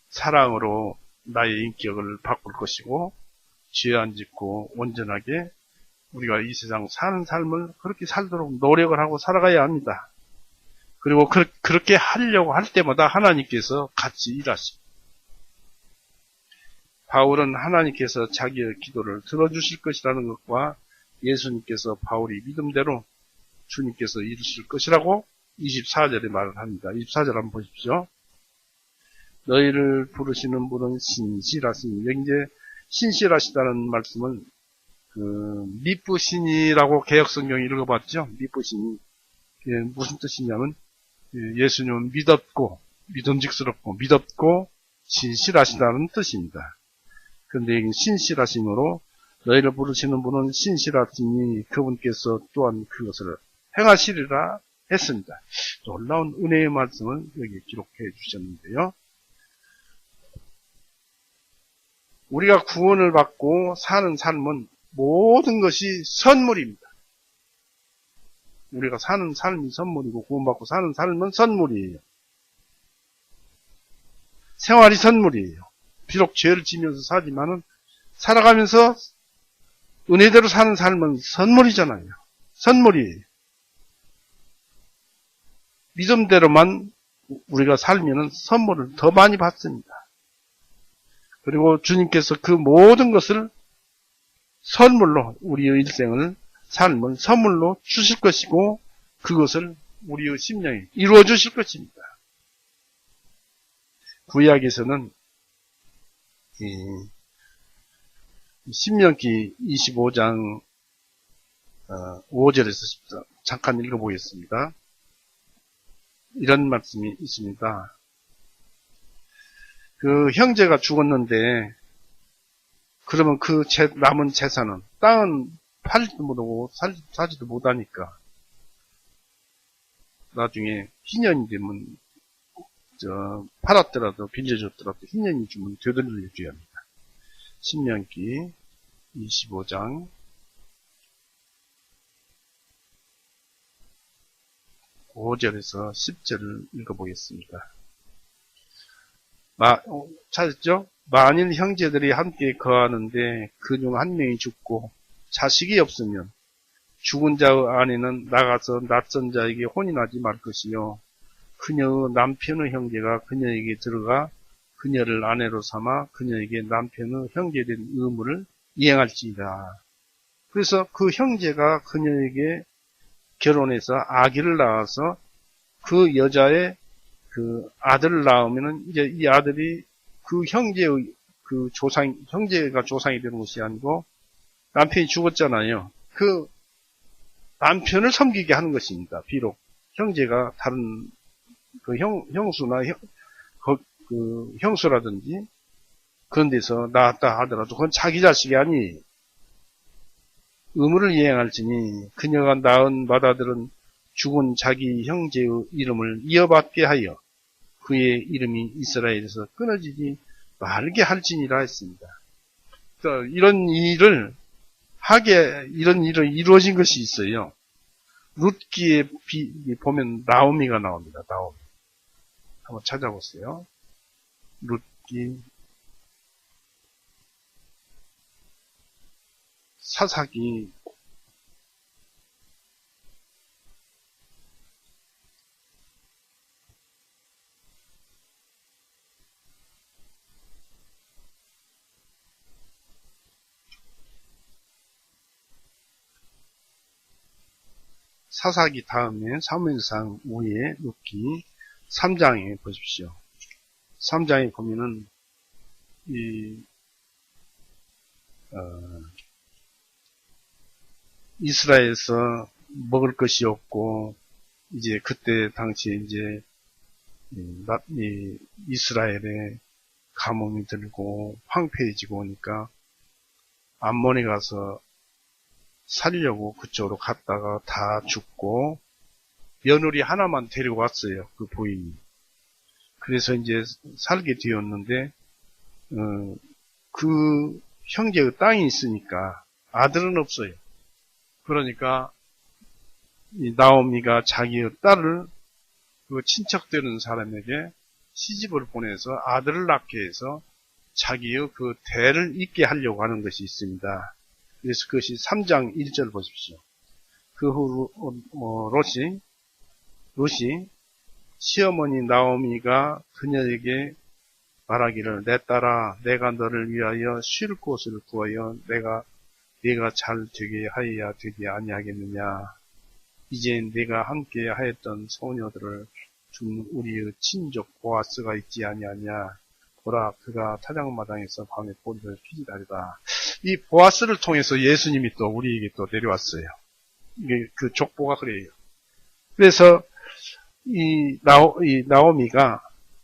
사랑으로 나의 인격을 바꿀 것이고 죄 안 짓고 온전하게 우리가 이 세상 사는 삶을 그렇게 살도록 노력을 하고 살아가야 합니다. 그리고 그렇게 하려고 할 때마다 하나님께서 같이 일하십니다. 바울은 하나님께서 자기의 기도를 들어주실 것이라는 것과 예수님께서 바울이 믿음대로 주님께서 이루실 것이라고 24절에 말을 합니다. 24절 한번 보십시오. 너희를 부르시는 분은 신실하시니, 여기 이제 신실하시다는 말씀은 미쁘시니라고 개역성경이 읽어봤죠. 미쁘시니 무슨 뜻이냐면 예수님은 믿음직스럽고 믿었고 신실하시다는 뜻입니다. 그런데 여기 신실하심으로 너희를 부르시는 분은 신실하시니 그분께서 또한 그것을 행하시리라 했습니다. 놀라운 은혜의 말씀을 여기 기록해 주셨는데요. 우리가 구원을 받고 사는 삶은 모든 것이 선물입니다. 우리가 사는 삶이 선물이고 구원받고 사는 삶은 선물이에요. 생활이 선물이에요. 비록 죄를 지면서 사지만은 살아가면서 은혜대로 사는 삶은 선물이잖아요. 선물이에요. 믿음대로만 우리가 살면은 선물을 더 많이 받습니다. 그리고 주님께서 그 모든 것을 선물로 우리의 일생을 삶을 선물로 주실 것이고 그것을 우리의 심령에 이루어 주실 것입니다. 구약에서는 신명기 25장 5절에서 10절 잠깐 읽어보겠습니다. 이런 말씀이 있습니다. 그 형제가 죽었는데 그러면 그 남은 재산은 땅은 팔지도 못하고 사지도 못하니까 나중에 희년이 되면 팔았더라도 빌려줬더라도 희년이 주면 되돌려줘야 합니다. 신명기 25장 5절에서 10절을 읽어보겠습니다. 찾았죠? 만일 형제들이 함께 거하는데 그중 한 명이 죽고 자식이 없으면 죽은 자의 아내는 나가서 낯선 자에게 혼인하지 말 것이요 그녀의 남편의 형제가 그녀에게 들어가 그녀를 아내로 삼아 그녀에게 남편의 형제된 의무를 이행할지이다. 그래서 그 형제가 그녀에게 결혼해서 아기를 낳아서 그 여자의 그 아들을 낳으면은 이제 이 아들이 그 형제의 그 형제가 조상이 되는 것이 아니고 남편이 죽었잖아요. 그 남편을 섬기게 하는 것입니다. 비록 형제가 다른 그 형수나 그 형수라든지 그런 데서 낳았다 하더라도 그건 자기 자식이 아니 의무를 이행할지니 그녀가 낳은 맏아들은 죽은 자기 형제의 이름을 이어받게 하여 그의 이름이 이스라엘에서 끊어지지 말게 할지니라 했습니다. 이런 일이 이루어진 것이 있어요. 룻기에 보면 나오미가 나옵니다. 나오미. 한번 찾아보세요. 룻기 사사기 사사기 다음에 사무엘상 후에 룻기 3장에 보십시오. 3장에 보면은 이스라엘에서 먹을 것이 없고 이제 그때 당시에 이제 이스라엘에 가뭄이 들고 황폐해지고 오니까 암몬에 가서 살려고 그쪽으로 갔다가 다 죽고 며느리 하나만 데리고 왔어요. 그 부인이. 그래서 이제 살게 되었는데 그 형제의 땅이 있으니까 아들은 없어요. 그러니까 이 나오미가 자기의 딸을 그 친척되는 사람에게 시집을 보내서 아들을 낳게 해서 자기의 그 대를 잇게 하려고 하는 것이 있습니다. 그래서 그것이 3장 1절 보십시오. 그 후 롯이 시어머니 나오미가 그녀에게 말하기를 내 딸아 내가 너를 위하여 쉴 곳을 구하여 네가 잘 되게 하여야 되지 아니하겠느냐. 이제 네가 함께 하였던 소녀들을 준 우리의 친족 보아스가 있지 아니하냐. 보라 그가 타작마당에서 밤에 꼬리를 피지다리다. 이 보아스를 통해서 예수님이 또 우리에게 또 내려왔어요. 이게 그 족보가 그래요. 그래서 이 나오미가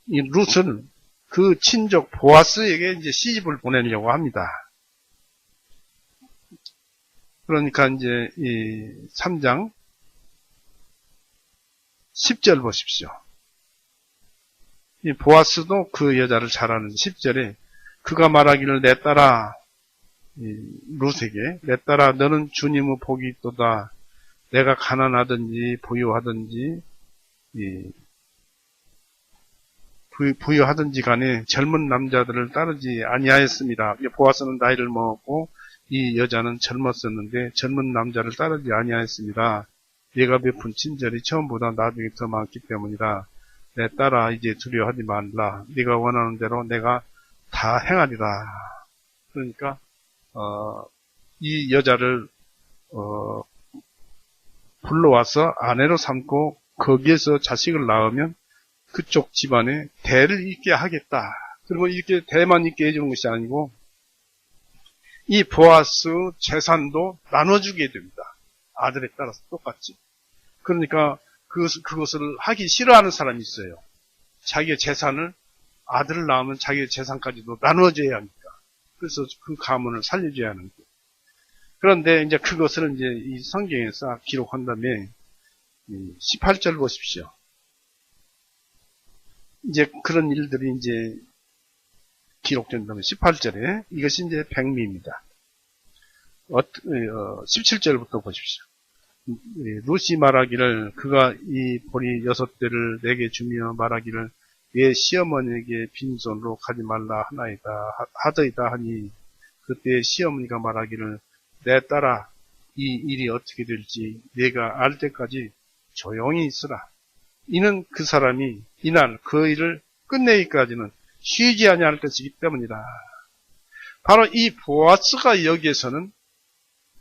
이 룻을 그 친족 보아스에게 이제 시집을 보내려고 합니다. 그러니까 이제 이 3장 10절 보십시오. 이 보아스도 그 여자를 잘 아는 10절에 그가 말하기를 내 딸아 룻에게 내 딸아 너는 주님의 복이 있도다. 내가 가난하든지 부유하든지 부유하든지 간에 젊은 남자들을 따르지 아니하였습니다. 보아스는 나이를 먹었고 이 여자는 젊었었는데 젊은 남자를 따르지 아니하였습니다. 네가 베푼 친절이 처음보다 나중에 더 많기 때문이라. 내 딸아 이제 두려워하지 말라. 네가 원하는 대로 내가 다 행하리라. 그러니까 이 여자를 불러와서 아내로 삼고 거기에서 자식을 낳으면 그쪽 집안에 대를 잇게 하겠다. 그리고 이렇게 대만 잇게 해주는 것이 아니고 이 보아스 재산도 나눠주게 됩니다. 아들에 따라서 똑같이. 그러니까 그것을 하기 싫어하는 사람이 있어요. 자기의 재산을 아들을 낳으면 자기의 재산까지도 나눠줘야 하니까. 그래서 그 가문을 살려줘야 하는 거예요. 그런데 이제 그것을 이제 이 성경에서 기록한 다음에 18절 보십시오. 이제 그런 일들이 이제 기록된다면 18절에 이것이 이제 백미입니다. 17절부터 보십시오. 룻이 말하기를 그가 이 보리 6대를 내게 주며 말하기를 내 시어머니에게 빈손으로 가지 말라 하더이다 하니 그때 시어머니가 말하기를 내 딸아 이 일이 어떻게 될지 내가 알 때까지 조용히 있으라. 이는 그 사람이 이날 그 일을 끝내기까지는 쉬지 아니할 것이기 때문이다. 바로 이 보아스가 여기에서는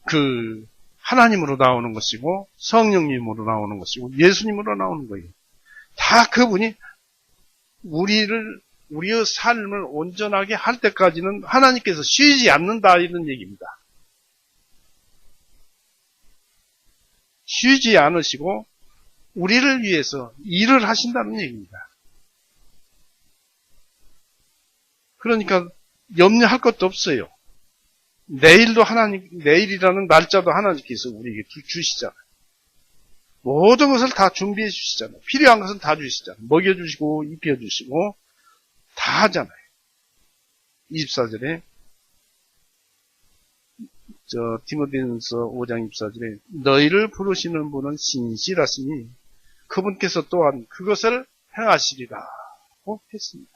그 하나님으로 나오는 것이고 성령님으로 나오는 것이고 예수님으로 나오는 거예요. 다 그분이 우리의 삶을 온전하게 할 때까지는 하나님께서 쉬지 않는다 이런 얘기입니다. 쉬지 않으시고 우리를 위해서 일을 하신다는 얘기입니다. 그러니까 염려할 것도 없어요. 내일이라는 날짜도 하나님께서 우리에게 주시잖아요. 모든 것을 다 준비해 주시잖아요. 필요한 것은 다 주시잖아요. 먹여주시고, 입혀주시고, 다 하잖아요. 24절에, 디모데전서 5장 24절에, 너희를 부르시는 분은 신실하시니, 그분께서 또한 그것을 행하시리라고 했습니다.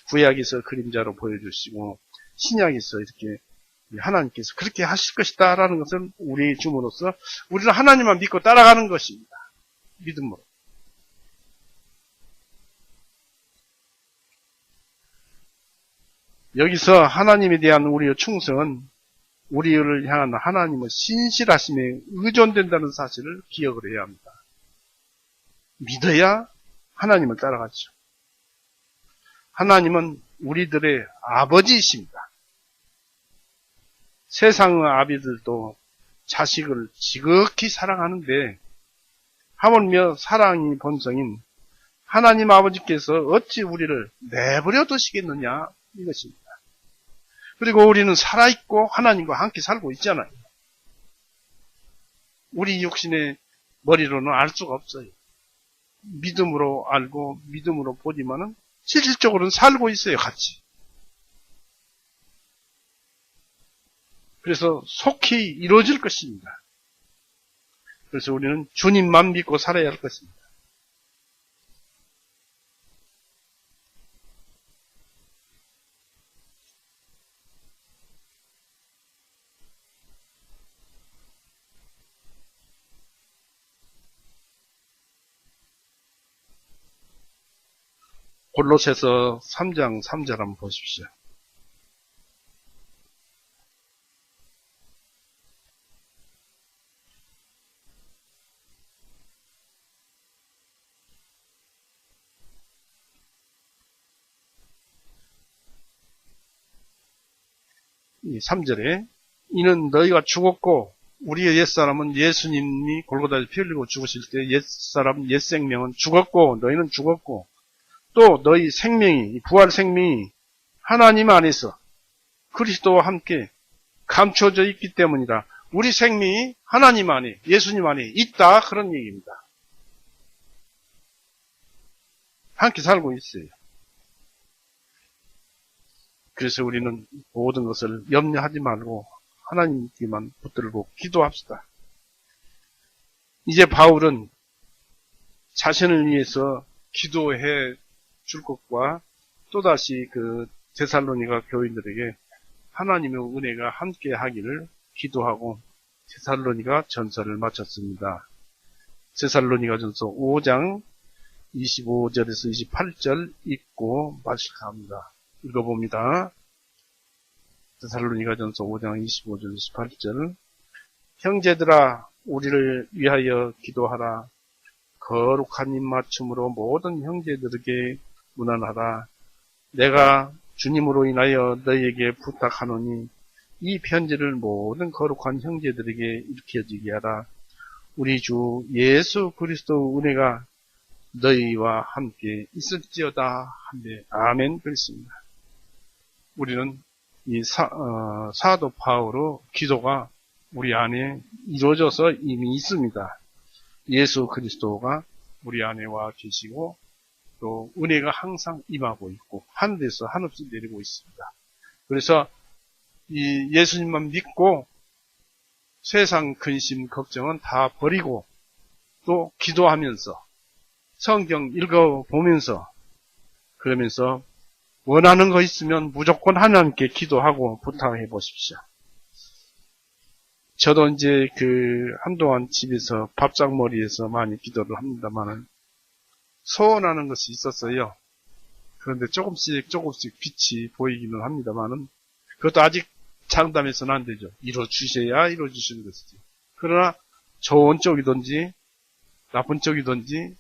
구약에서 그림자로 보여주시고, 신약에서 이렇게 하나님께서 그렇게 하실 것이다 라는 것을 우리 주므로서 우리는 하나님만 믿고 따라가는 것입니다. 믿음으로. 여기서 하나님에 대한 우리의 충성은 우리를 향한 하나님의 신실하심에 의존된다는 사실을 기억을 해야 합니다. 믿어야 하나님을 따라가죠. 하나님은 우리들의 아버지이십니다. 세상의 아비들도 자식을 지극히 사랑하는데 하물며 사랑이 본성인 하나님 아버지께서 어찌 우리를 내버려 두시겠느냐 이것입니다. 그리고 우리는 살아있고 하나님과 함께 살고 있잖아요. 우리 육신의 머리로는 알 수가 없어요. 믿음으로 알고 믿음으로 보지만은 실질적으로는 살고 있어요, 같이. 그래서 속히 이루어질 것입니다. 그래서 우리는 주님만 믿고 살아야 할 것입니다. 골로새서 3장 3절 한번 보십시오. 이 3절에 이는 너희가 죽었고 우리의 옛사람은 예수님이 골고다에서 피 흘리고 죽으실 때 옛사람 옛생명은 죽었고 너희는 죽었고 또 너희 생명이 부활 생명이 하나님 안에서 그리스도와 함께 감춰져 있기 때문이다. 우리 생명이 하나님 안에 예수님 안에 있다 그런 얘기입니다. 함께 살고 있어요. 그래서 우리는 모든 것을 염려하지 말고 하나님께만 붙들고 기도합시다. 이제 바울은 자신을 위해서 기도해 줄 것과 또다시 그 데살로니가 교인들에게 하나님의 은혜가 함께 하기를 기도하고 데살로니가 전서를 마쳤습니다. 데살로니가 전서 5장 25절에서 28절 읽고 마치합니다. 읽어봅니다. 데살로니가 전서 5장 25절 28절 형제들아 우리를 위하여 기도하라. 거룩한 입맞춤으로 모든 형제들에게 문안하라. 내가 주님으로 인하여 너희에게 부탁하노니 이 편지를 모든 거룩한 형제들에게 일으켜지게 하라. 우리 주 예수 그리스도 은혜가 너희와 함께 있을지어다 하며 아멘. 그랬습니다. 우리는 이 사도 바울의 기도가 우리 안에 이루어져서 이미 있습니다. 예수 그리스도가 우리 안에 와 계시고 또 은혜가 항상 임하고 있고 하늘에서 한없이 내리고 있습니다. 그래서 이 예수님만 믿고 세상 근심 걱정은 다 버리고 또 기도하면서 성경 읽어보면서 그러면서 원하는 거 있으면 무조건 하나님께 기도하고 부탁해 보십시오. 저도 이제 한동안 집에서 밥상머리에서 많이 기도를 합니다만은 소원하는 것이 있었어요. 그런데 조금씩 빛이 보이기는 합니다만은 그것도 아직 장담해서는 안 되죠. 이루어주셔야 이루어주시는 것이지. 그러나 좋은 쪽이든지 나쁜 쪽이든지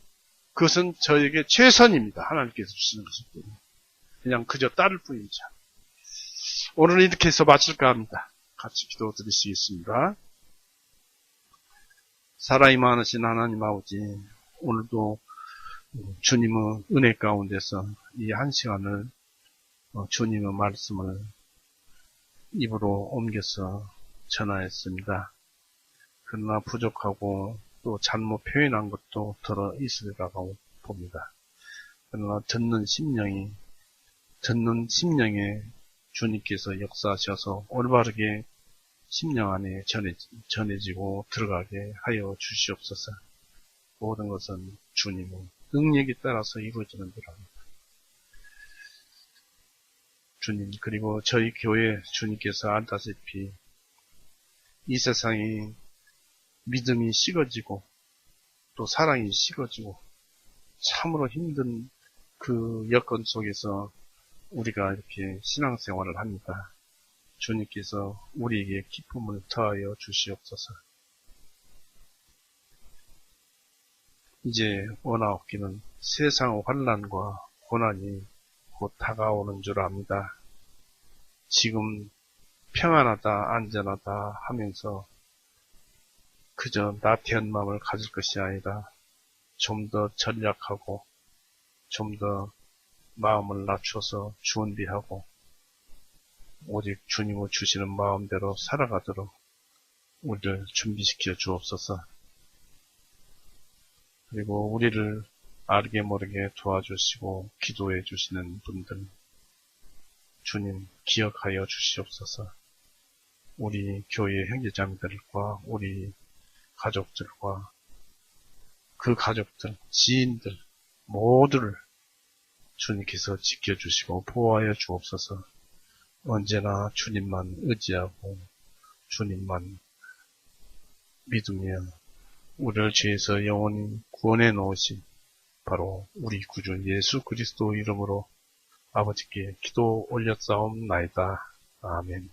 그것은 저에게 최선입니다. 하나님께서 주시는 것이기 때문에. 그냥 그저 따를 뿐이죠. 오늘은 이렇게 해서 마칠까 합니다. 같이 기도 드리시겠습니다. 살아있는 많으신 하나님 아버지, 오늘도 주님의 은혜 가운데서 이 한 시간을 주님의 말씀을 입으로 옮겨서 전하였습니다. 그러나 부족하고 또 잘못 표현한 것도 들어 있으리라고 봅니다. 그러나 듣는 심령에 주님께서 역사하셔서 올바르게 심령 안에 전해지고 들어가게 하여 주시옵소서. 모든 것은 주님의 능력에 따라서 이루어지는 줄 압니다. 주님, 그리고 저희 교회 주님께서 알다시피 이 세상이 믿음이 식어지고 또 사랑이 식어지고 참으로 힘든 그 여건 속에서 우리가 이렇게 신앙생활을 합니다. 주님께서 우리에게 기쁨을 더하여 주시옵소서. 이제 원하옵기는 세상의 환난과 고난이 곧 다가오는 줄 압니다. 지금 평안하다 안전하다 하면서 그저 나태한 마음을 가질 것이 아니라 좀 더 전략하고 좀 더 마음을 낮춰서 준비하고 오직 주님의 주시는 마음대로 살아가도록 우리를 준비시켜 주옵소서. 그리고 우리를 알게 모르게 도와주시고 기도해 주시는 분들 주님 기억하여 주시옵소서. 우리 교회 형제자매들과 우리 가족들과 그 가족들, 지인들 모두를 주님께서 지켜주시고 보호하여 주옵소서. 언제나 주님만 의지하고 주님만 믿으며 우리를 죄에서 영원히 구원해 놓으신 바로 우리 구주 예수 그리스도 이름으로 아버지께 기도 올렸사옵나이다. 아멘.